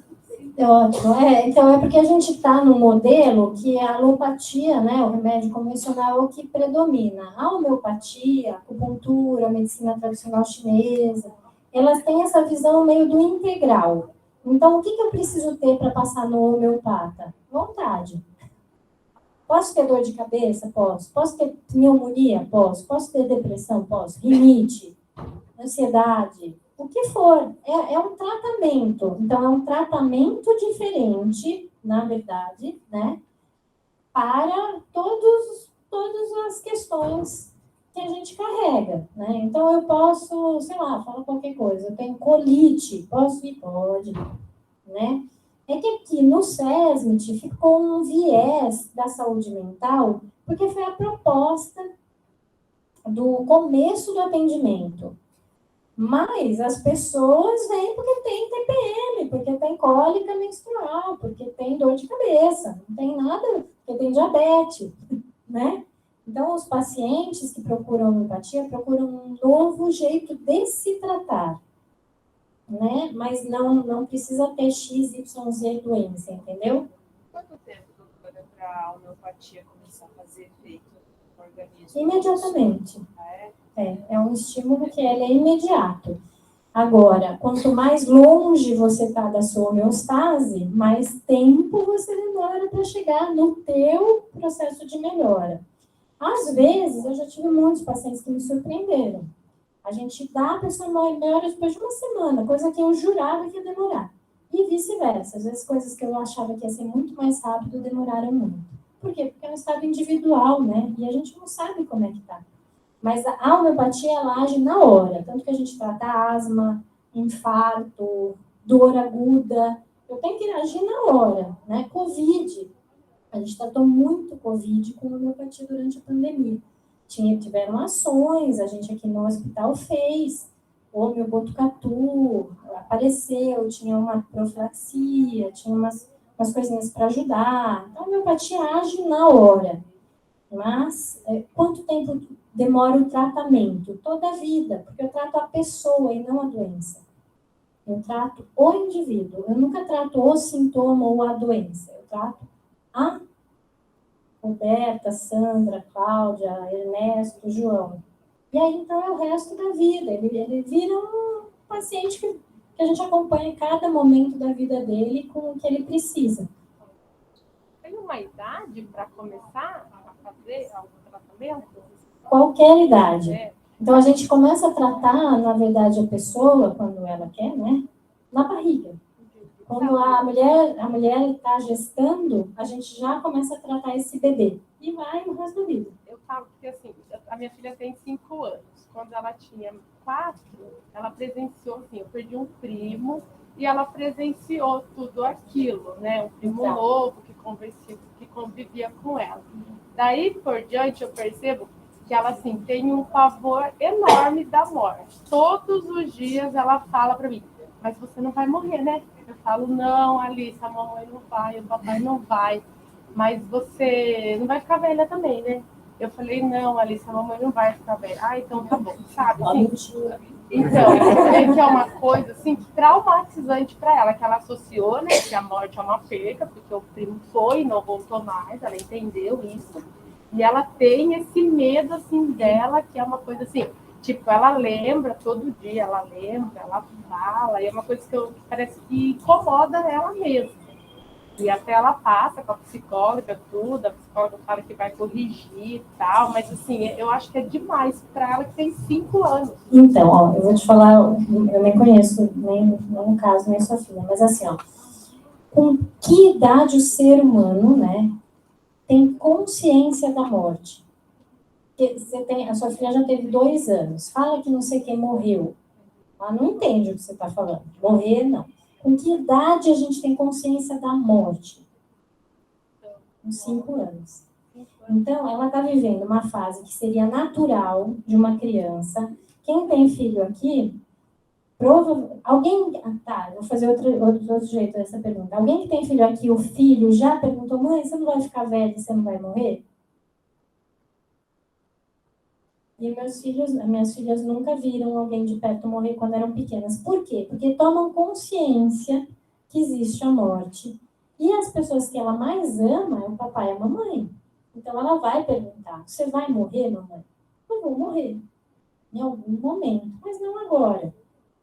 É ótimo. Então, é porque a gente está num modelo que a alopatia, né, o remédio convencional, é o que predomina. A homeopatia, a acupuntura, a medicina tradicional chinesa, elas têm essa visão meio do integral. Então, o que eu preciso ter para passar no homeopata? Vontade. Posso ter dor de cabeça? Posso. Posso ter pneumonia? Posso. Posso ter depressão? Posso. Rinite, ansiedade, o que for. É um tratamento. Então, é um tratamento diferente, na verdade, né? Para todas as questões que a gente carrega, né? Então, eu posso, sei lá, falar qualquer coisa. Eu tenho colite, posso ir? Pode, né? É que aqui no SESMIT ficou um viés da saúde mental, porque foi a proposta do começo do atendimento. Mas as pessoas vêm porque tem TPM, porque tem cólica menstrual, porque tem dor de cabeça, não tem nada, porque tem diabetes, né? Então, os pacientes que procuram homeopatia procuram um novo jeito de se tratar, né? Mas não precisa ter X, Y, Z doença, entendeu? Quanto tempo, doutora, para a homeopatia começar a fazer efeito no organismo? Imediatamente. Ah, É um estímulo que ele é imediato. Agora, quanto mais longe você está da sua homeostase, mais tempo você demora para chegar no teu processo de melhora. Às vezes, eu já tive muitos pacientes que me surpreenderam. A gente dá a pessoa melhora depois de uma semana, coisa que eu jurava que ia demorar. E vice-versa. Às vezes, coisas que eu achava que ia ser muito mais rápido, demoraram muito. Por quê? Porque é um estado individual, né? E a gente não sabe como é que tá. Mas a homeopatia, ela age na hora. Tanto que a gente trata asma, infarto, dor aguda. Eu tenho que agir na hora, né? Covid. A gente tratou muito Covid com homeopatia durante a pandemia. Tiveram ações, a gente aqui no hospital fez. O homeobotucatu apareceu, tinha uma profilaxia, tinha umas coisinhas para ajudar. Então, a homeopatia age na hora. Mas, quanto tempo demora o tratamento? Toda a vida, porque eu trato a pessoa e não a doença. Eu trato o indivíduo. Eu nunca trato o sintoma ou a doença. Eu trato a Roberta, Sandra, Cláudia, Ernesto, João. E aí, então, é o resto da vida. Ele vira um paciente que a gente acompanha em cada momento da vida dele com o que ele precisa. Tem uma idade para começar a fazer algum tratamento? Qualquer idade. Então, a gente começa a tratar, na verdade, a pessoa, quando ela quer, né? Na barriga. Quando a mulher está gestando, a gente já começa a tratar esse bebê. E vai o resto da vida. Eu falo que, assim, a minha filha tem 5 anos. Quando ela tinha 4, ela presenciou, assim, eu perdi um primo e ela presenciou tudo aquilo, né? Um primo novo que convivia com ela. Daí por diante, eu percebo que ela, assim, tem um pavor enorme da morte. Todos os dias ela fala para mim, mas você não vai morrer, né? Eu falo, não, Alice, a mamãe não vai, o papai não vai, mas você não vai ficar velha também, né? Eu falei, não, Alice, a mamãe não vai ficar velha. Ah, então tá bom, sabe? Assim, então, é que é uma coisa, assim, traumatizante para ela, que ela associou, né, que a morte é uma perca, porque o primo foi e não voltou mais, ela entendeu isso. E ela tem esse medo, assim, dela, que é uma coisa, assim, tipo, ela lembra todo dia, ela lembra, ela fala, e é uma coisa que parece que incomoda ela mesmo. E até ela passa com a psicóloga, tudo, a psicóloga fala que vai corrigir e tal, mas assim, eu acho que é demais para ela que tem 5 anos. Então, ó, eu vou te falar, eu nem conheço, nem no caso, nem sua filha, mas assim, ó, com que idade o ser humano, né, tem consciência da morte? A sua filha já teve 2 anos, fala que não sei quem morreu, ela não entende o que você está falando, morrer não. Com que idade a gente tem consciência da morte? Com 5 anos. Então, ela está vivendo uma fase que seria natural de uma criança. Quem tem filho aqui, alguém... Tá, vou fazer outro jeito dessa pergunta. Alguém que tem filho aqui, o filho já perguntou, mãe, você não vai ficar velha, você não vai morrer? E as minhas filhas nunca viram alguém de perto morrer quando eram pequenas. Por quê? Porque tomam consciência que existe a morte. E as pessoas que ela mais ama é o papai e a mamãe. Então, ela vai perguntar, você vai morrer, mamãe? Eu vou morrer, em algum momento, mas não agora.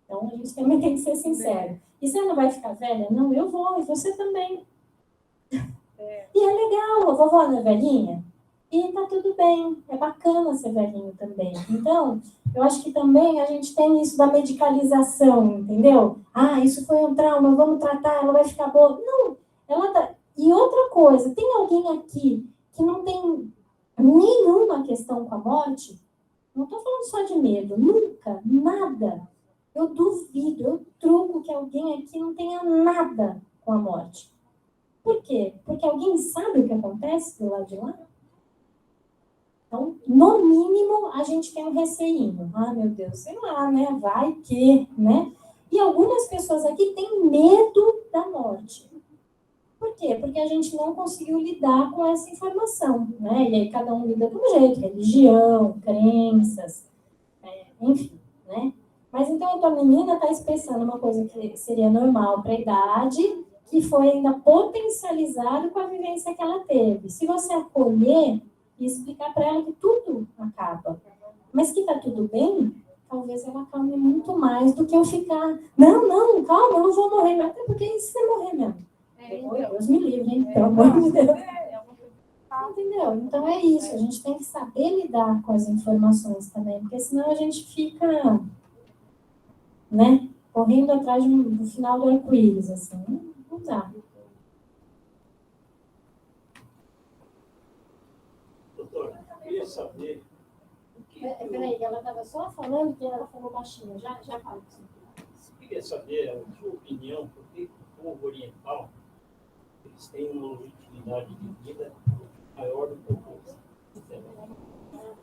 Então, a gente também tem que ser sincero. E você não vai ficar velha? Não, eu vou, e você também. E é legal, a vovó não é velhinha? E tá tudo bem, é bacana ser velhinho também. Então, eu acho que também a gente tem isso da medicalização, entendeu? Ah, isso foi um trauma, vamos tratar, ela vai ficar boa. Não, ela tá... E outra coisa, tem alguém aqui que não tem nenhuma questão com a morte? Não estou falando só de medo, nunca, nada. Eu duvido, eu truco que alguém aqui não tenha nada com a morte. Por quê? Porque alguém sabe o que acontece do lado de lá? Então, no mínimo, a gente tem um receinho. Ah, meu Deus, sei lá, né? Vai que, né? E algumas pessoas aqui têm medo da morte. Por quê? Porque a gente não conseguiu lidar com essa informação, né? E aí cada um lida de um jeito, religião, crenças, enfim, né? Mas então a tua menina está expressando uma coisa que seria normal para a idade, que foi ainda potencializado com a vivência que ela teve. Se você acolher e explicar para ela que tudo acaba, mas que está tudo bem, talvez ela calme muito mais do que eu ficar, não, calma, eu não vou morrer, até porque e se você morrer mesmo? Deus me livre, hein? Pelo amor de Deus. Entendeu? Então é isso, a gente tem que saber lidar com as informações também, porque senão a gente fica, né, correndo atrás do final do arco-íris, assim, não dá. Doutora, eu queria saber o que... Peraí, ela estava só falando que ela falou baixinho, já falo. Eu queria saber a sua opinião, por que o povo oriental eles têm uma longevidade de vida maior do que o povo.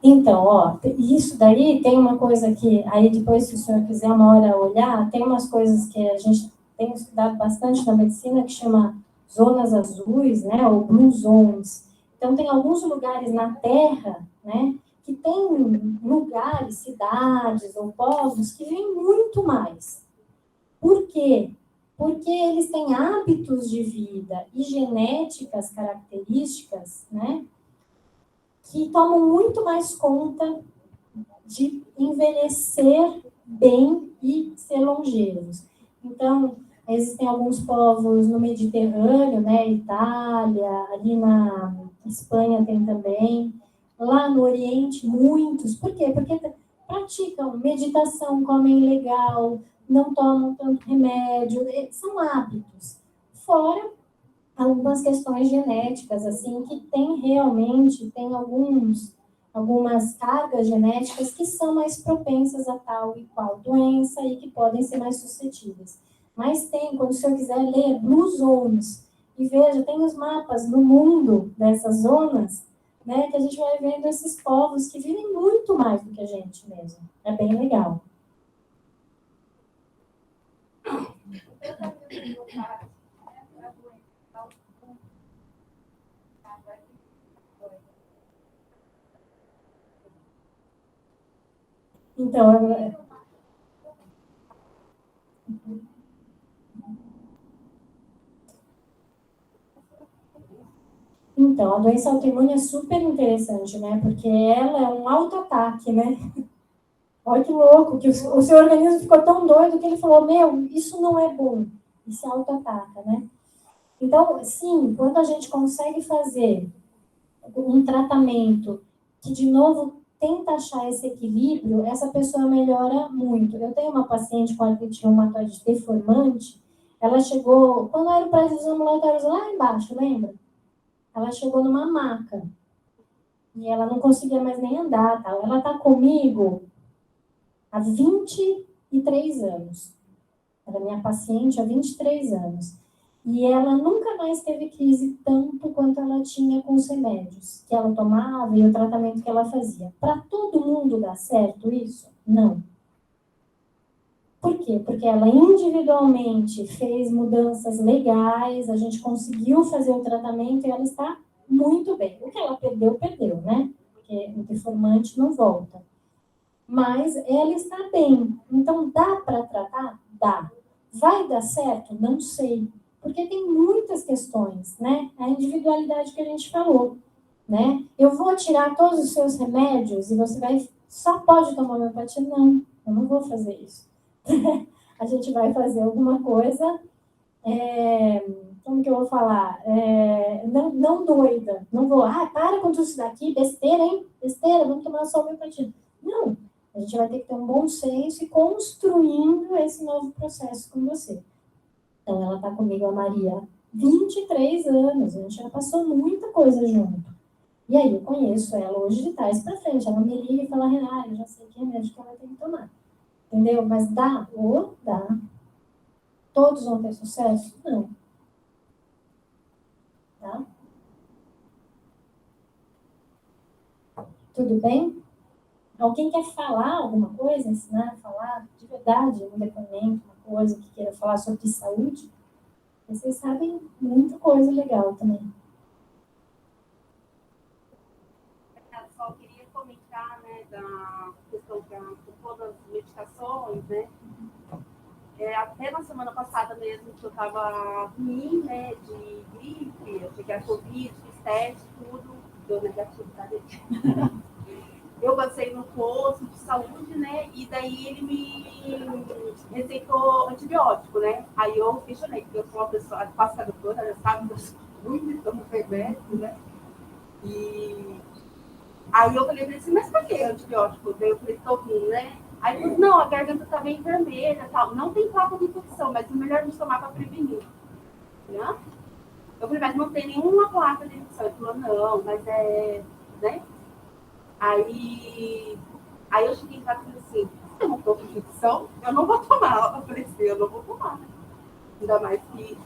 Então, ó, isso daí tem uma coisa que, aí depois, se o senhor quiser uma hora olhar, tem umas coisas que a gente tem estudado bastante na medicina que chama zonas azuis, né, ou blue zones. Então, tem alguns lugares na Terra, né, que tem lugares, cidades ou povos que vivem muito mais. Por quê? Porque eles têm hábitos de vida e genéticas características, né, que tomam muito mais conta de envelhecer bem e ser longevos. Então, existem alguns povos no Mediterrâneo, né, Itália, ali na Espanha tem também, lá no Oriente, muitos. Por quê? Porque praticam meditação, comem legal, não tomam tanto remédio, são hábitos. Fora algumas questões genéticas, assim, que tem algumas cargas genéticas que são mais propensas a tal e qual doença e que podem ser mais suscetíveis. Mas tem, quando o senhor quiser ler, Blue Zones, e veja, tem os mapas no mundo dessas zonas, né, que a gente vai vendo esses povos que vivem muito mais do que a gente mesmo. É bem legal. Então, a doença autoimune é super interessante, né? Porque ela é um autoataque, né? Olha que louco, que o seu organismo ficou tão doido que ele falou, isso não é bom. E se autoataca, né? Então, sim, quando a gente consegue fazer um tratamento que, de novo, tenta achar esse equilíbrio, essa pessoa melhora muito. Eu tenho uma paciente com artrite reumatoide deformante, ela chegou, quando era para os ambulatórios lá embaixo, lembra? Ela chegou numa maca e ela não conseguia mais nem andar, tal. Ela está comigo há 23 anos. Era minha paciente há 23 anos. E ela nunca mais teve crise tanto quanto ela tinha com os remédios que ela tomava e o tratamento que ela fazia. Para todo mundo dar certo isso? Não. Por quê? Porque ela individualmente fez mudanças legais, a gente conseguiu fazer o tratamento e ela está muito bem. O que ela perdeu, né? Porque o deformante não volta. Mas ela está bem. Então, dá para tratar? Dá. Vai dar certo? Não sei. Porque tem muitas questões, né? A individualidade que a gente falou, né? Eu vou tirar todos os seus remédios e você só pode tomar homeopatia? Não, eu não vou fazer isso. A gente vai fazer alguma coisa, como que eu vou falar? Não doida. Não vou, para com isso daqui, besteira, hein? Besteira, vamos tomar só homeopatia. Não, a gente vai ter que ter um bom senso e construindo esse novo processo com você. Então, ela está comigo, a Maria, há 23 anos. A gente já passou muita coisa junto. E aí, eu conheço ela hoje de trás para frente. Ela me liga e fala, Renata, eu já sei que remédio que ela tem que tomar. Entendeu? Mas dá? Dá. Todos vão ter sucesso? Não. Tá? Tudo bem? Alguém quer falar alguma coisa, ensinar, falar de verdade, um depoimento, uma coisa que queira falar sobre saúde? Vocês sabem muita coisa legal também. Só queria comentar, né, da questão de todas as medicações, né? Até na semana passada mesmo, que eu estava ruim, né, de gripe, eu peguei a Covid, fiz teste, tudo, deu negativo, tá, gente? Eu passei no posto de saúde, né, e daí ele me receitou antibiótico, né? Aí eu questionei, porque eu sou uma pessoa, quase a doutora, já sabe, eu sou muito, tomo remédio, né? E aí eu falei assim, mas por que antibiótico? Daí eu falei, tô ruim, né? Aí ele falou, não, a garganta tá bem vermelha, tal. Não tem placa de infecção, mas é melhor a gente tomar para prevenir. Né? Eu falei, mas não tem nenhuma placa de infecção. Ele falou, não, mas né? Aí eu cheguei em casa e falei assim, eu não tô com infecção, eu não vou tomar. Eu falei assim, eu não vou tomar. Ainda mais que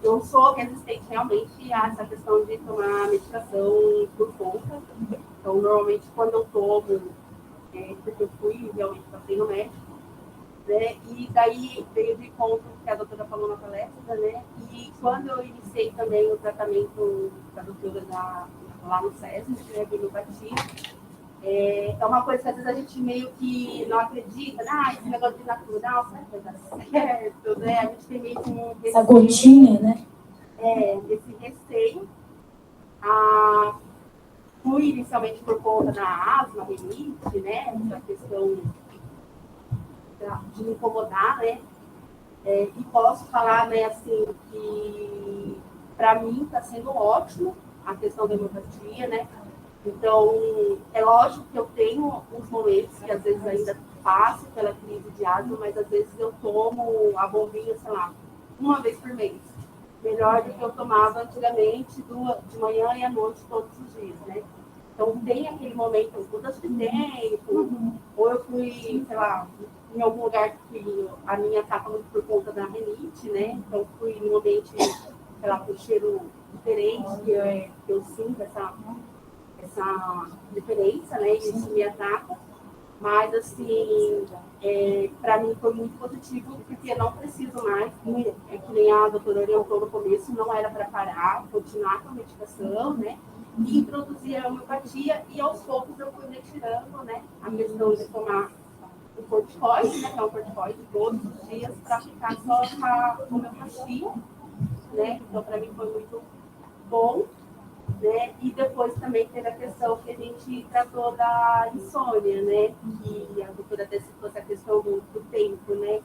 eu sou resistente realmente a essa questão de tomar medicação por conta. Então, normalmente, quando eu tomo, porque eu fui, realmente passei no médico, né? E daí veio de conta que a doutora falou na palestra, né? E quando eu iniciei também o tratamento da doutora lá no SESM, né, de homeopatia, é uma coisa que às vezes a gente meio que não acredita, né? Esse negócio de natural, será que vai dar certo, né? A gente tem meio que um receio. Essa gotinha, né? Esse receio. Fui inicialmente por conta da asma, rinite, né? Essa questão de me incomodar, né? E posso falar, né, assim, que para mim está sendo ótimo a questão da homeopatia, né? Então, é lógico que eu tenho uns momentos que às vezes ainda passo pela crise de asma, mas às vezes eu tomo a bombinha, sei lá, uma vez por mês. Melhor do que eu tomava antigamente, de manhã e à noite, todos os dias, né? Então, tem aquele momento, eu mudança de tempo, ou eu fui, sei lá, em algum lugar que a minha estava muito por conta da rinite, né? Então, fui em um ambiente, sei lá, com cheiro diferente, que eu sinto essa diferença, né? E isso me ataca. Mas, assim, para mim foi muito positivo, porque não preciso mais, que nem a doutora orientou no começo, não era para parar, continuar com a medicação, né? E introduzir a homeopatia, e aos poucos eu fui retirando, né? A questão de tomar o corticoide, né? Que é um corticoide todos os dias, para ficar só com a homeopatia, né? Então, para mim foi muito bom. Né? E depois também teve a questão que a gente tratou da insônia, né? Que a doutora até citou essa questão do tempo, né?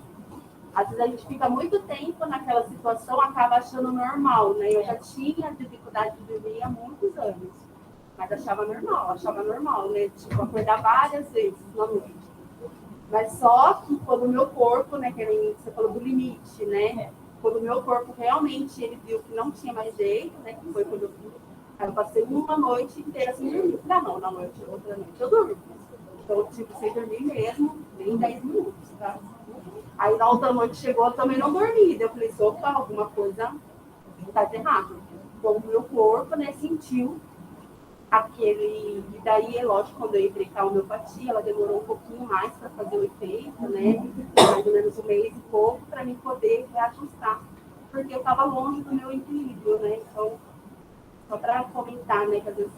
Às vezes a gente fica muito tempo naquela situação, acaba achando normal, né? Eu já tinha dificuldade de dormir há muitos anos, mas achava normal, né? Tipo, acordar várias vezes na noite. Mas só que quando o meu corpo, né? Que você falou do limite, né? Quando o meu corpo realmente ele viu que não tinha mais jeito, né? Que foi quando eu passei uma noite inteira sem dormir. Não, na noite, outra noite eu durmo. Então, tipo, sem dormir mesmo, nem 10 minutos, tá? Aí na outra noite chegou, eu também não dormi. Eu falei, opa, alguma coisa tá de errado. Então, o meu corpo, né, sentiu aquele... E daí, é lógico, quando eu entrei com a homeopatia, ela demorou um pouquinho mais para fazer o efeito, né? Mais ou menos um mês e pouco, para mim poder reajustar. Porque eu estava longe do meu equilíbrio, né? Então, só para comentar, né, que às vezes...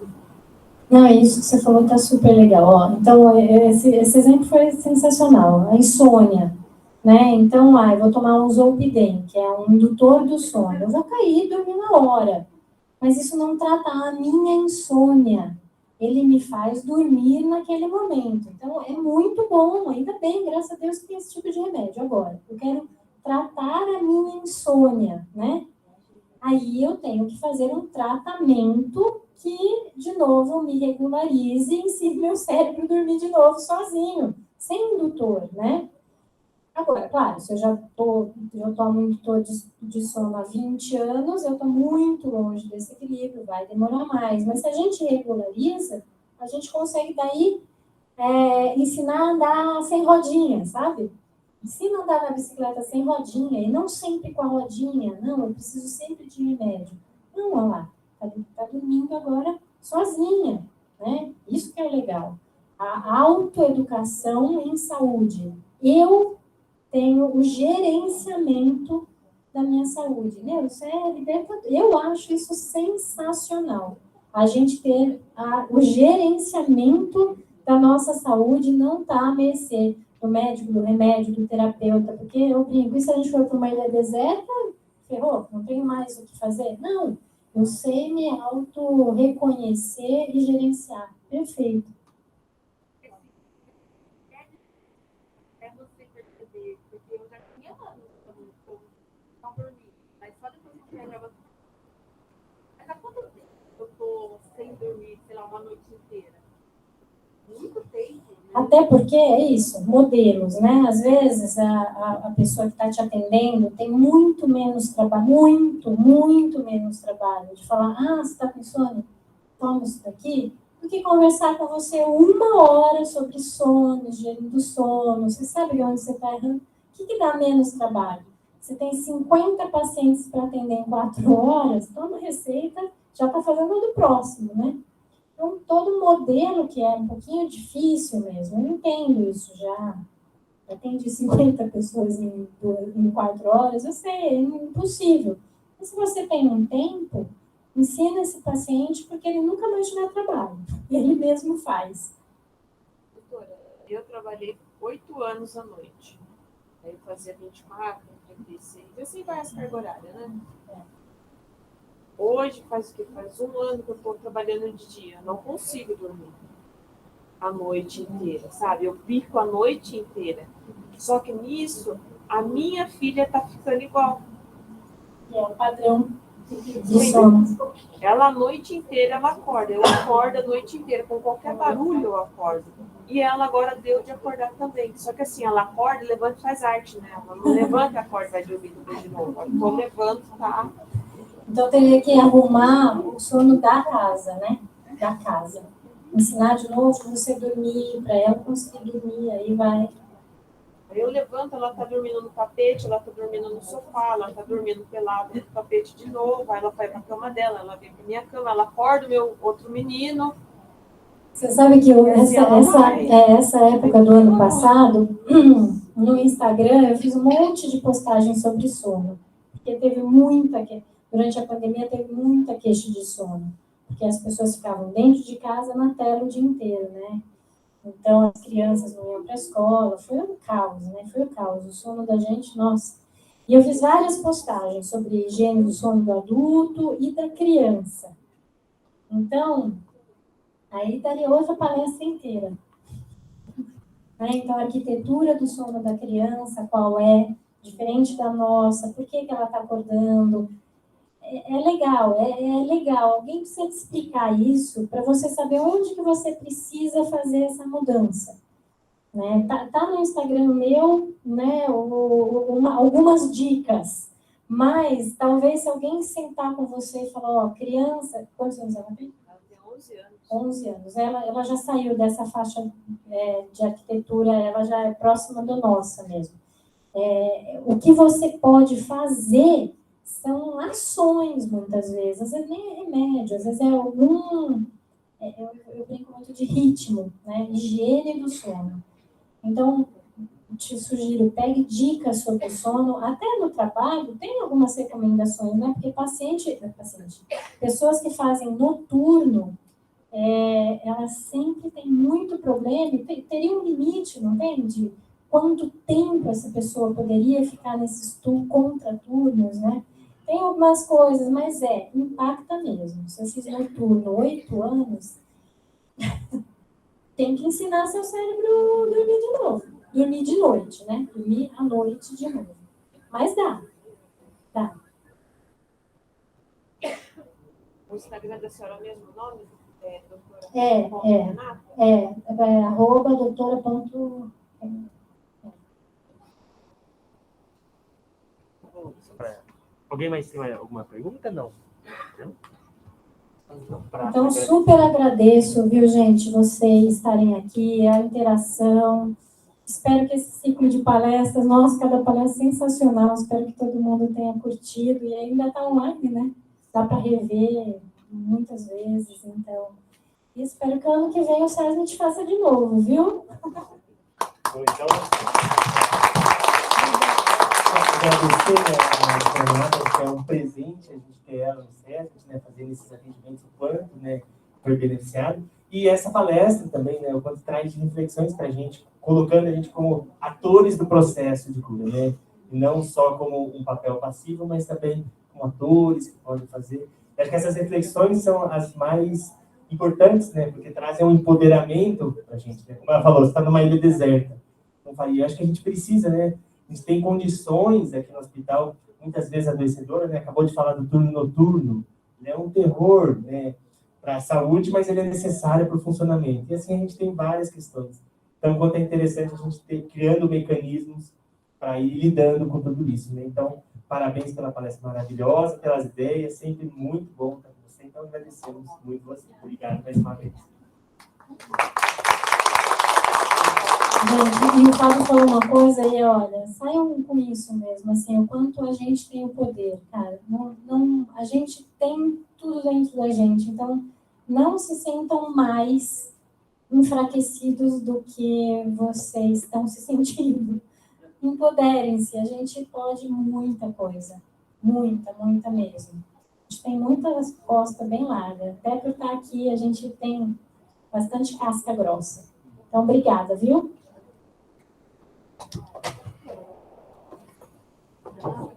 Não, isso que você falou está super legal. Ó. Então, esse exemplo foi sensacional. A insônia, né? Então, eu vou tomar um Zolpidem, que é um indutor do sono. Eu vou cair e dormir na hora. Mas isso não trata a minha insônia. Ele me faz dormir naquele momento. Então, é muito bom, ainda bem, graças a Deus, que tem esse tipo de remédio. Agora, eu quero tratar a minha insônia, né? Aí eu tenho que fazer um tratamento que, de novo, me regularize e ensine meu cérebro dormir de novo sozinho, sem indutor, né? Agora, claro, se eu já tomo indutor de sono há 20 anos, eu estou muito longe desse equilíbrio, vai demorar mais. Mas se a gente regulariza, a gente consegue daí ensinar a andar sem rodinha, sabe? Ensina a andar na bicicleta sem rodinha, e não sempre com a rodinha. Não, eu preciso sempre de remédio. Não, olha lá, tá dormindo agora sozinha, né? Isso que é legal. A autoeducação em saúde. Eu tenho o gerenciamento da minha saúde. Isso é libertador. Eu acho isso sensacional. A gente ter o gerenciamento da nossa saúde não está à mercê do médico, do remédio, do terapeuta, porque eu brinco, e se a gente for para uma ilha deserta, ferrou, não tenho mais o que fazer? Não, eu sei me auto-reconhecer e gerenciar. Perfeito. É você perceber, porque eu já tinha anos não dormir, mas só depois que eu pegava. Mas há quanto tempo eu tô sem dormir, sei lá, uma noite inteira? Muito tempo. Né? Até porque é isso, modelos, né? Às vezes a pessoa que está te atendendo tem muito menos trabalho, muito menos trabalho de falar, você está com sono? Toma isso daqui, do que conversar com você 1 hora sobre sono, higiene do sono. Você sabe onde você está errando? O que dá menos trabalho? Você tem 50 pacientes para atender em 4 horas, toma receita, já está fazendo do próximo, né? Então, todo modelo que é um pouquinho difícil mesmo, eu entendo isso já. Atendi 50 pessoas em 4 horas, eu sei, é impossível. Mas se você tem um tempo, ensina esse paciente porque ele nunca mais te dá trabalho. Ele mesmo faz. Doutora, eu trabalhei 8 anos à noite. Aí eu fazia 24, 36, assim vai as cargas horárias, né? Hoje, faz 1 ano que eu estou trabalhando de dia. Não consigo dormir a noite inteira, sabe? Eu fico a noite inteira. Só que nisso, a minha filha está ficando igual. É o padrão do sono. Ela a noite inteira, ela acorda. Eu acordo a noite inteira. Com qualquer barulho eu acordo. E ela agora deu de acordar também. Só que assim, ela acorda, levanta e faz arte, né? Ela não levanta, acorda e vai dormir depois de novo. Eu tô levando, tá? Então, teria que arrumar o sono da casa, né? Da casa. Ensinar de novo você dormir, para ela conseguir dormir, aí vai. Aí eu levanto, ela tá dormindo no tapete, ela tá dormindo no sofá, ela tá dormindo pelada no tapete de novo, aí ela vai pra cama dela, ela vem pra minha cama, ela acorda o meu outro menino. Você sabe que essa época do ano passado, no Instagram, eu fiz um monte de postagens sobre sono. Porque durante a pandemia, teve muita queixa de sono. Porque as pessoas ficavam dentro de casa na tela o dia inteiro, né? Então, as crianças não iam para a escola. Foi um caos, né? Foi um caos. O sono da gente, nossa. E eu fiz várias postagens sobre higiene do sono do adulto e da criança. Então, aí daria outra palestra inteira. Então, a arquitetura do sono da criança, qual é, diferente da nossa, por que ela está acordando. É legal, é legal. Alguém precisa te explicar isso para você saber onde que você precisa fazer essa mudança. Né? Tá no Instagram meu, né, algumas dicas, mas talvez se alguém sentar com você e falar, criança, quantos anos ela tem? Ela tem 11 anos. 11 anos. Ela já saiu dessa faixa de arquitetura, ela já é próxima do nossa mesmo. O que você pode fazer são ações, muitas vezes. Às vezes nem é remédio, às vezes é algum... Eu brinco muito de ritmo, né? Higiene do sono. Então, te sugiro, pegue dicas sobre o sono, até no trabalho, tem algumas recomendações, né? Porque pessoas que fazem noturno, elas sempre têm muito problema, teria um limite, não tem? quanto tempo essa pessoa poderia ficar nesses contraturnos, né? Tem algumas coisas, mas impacta mesmo. Se eu fiz noturno 8 anos, tem que ensinar seu cérebro a dormir de novo. Dormir de noite, né? Dormir à noite de novo. Mas dá. O Instagram da senhora é o mesmo nome? Doutora? @doutora. Alguém mais tem alguma pergunta? Não? Então, super agradeço, viu, gente, vocês estarem aqui, a interação. Espero que esse ciclo de palestras, nossa, cada palestra é sensacional, espero que todo mundo tenha curtido, e ainda está online, né? Dá para rever muitas vezes, então. E espero que ano que vem o SESM te faça de novo, viu? Então, agradecer a Fernanda, que é um presente a gente ter ela no SESC, né, fazendo esses atendimentos, o quanto, né, foi beneficiado. E essa palestra também, né, o quanto traz reflexões para a gente, colocando a gente como atores do processo de cura, né, e não só como um papel passivo, mas também como atores que podem fazer. Eu acho que essas reflexões são as mais importantes, né, porque trazem um empoderamento para a gente, né? Como ela falou, você está numa ilha deserta. Então, eu acho que a gente precisa, né, a gente tem condições aqui no hospital, muitas vezes adoecedoras, né? Acabou de falar do turno noturno, ele é um terror, né, para a saúde, mas ele é necessário para o funcionamento. E assim a gente tem várias questões. Então, quanto é interessante a gente ter criando mecanismos para ir lidando com tudo isso, né? Então, parabéns pela palestra maravilhosa, pelas ideias, sempre muito bom estar com você. Então, agradecemos muito você. Obrigado mais uma vez. Gente, e o Fábio falou uma coisa aí, olha, saiam com isso mesmo, assim, o quanto a gente tem o poder, cara. A gente tem tudo dentro da gente, então não se sintam mais enfraquecidos do que vocês estão se sentindo. Empoderem-se, a gente pode muita coisa, muita mesmo. A gente tem muita resposta bem larga, até por estar aqui a gente tem bastante casca grossa. Então, obrigada, viu? Não.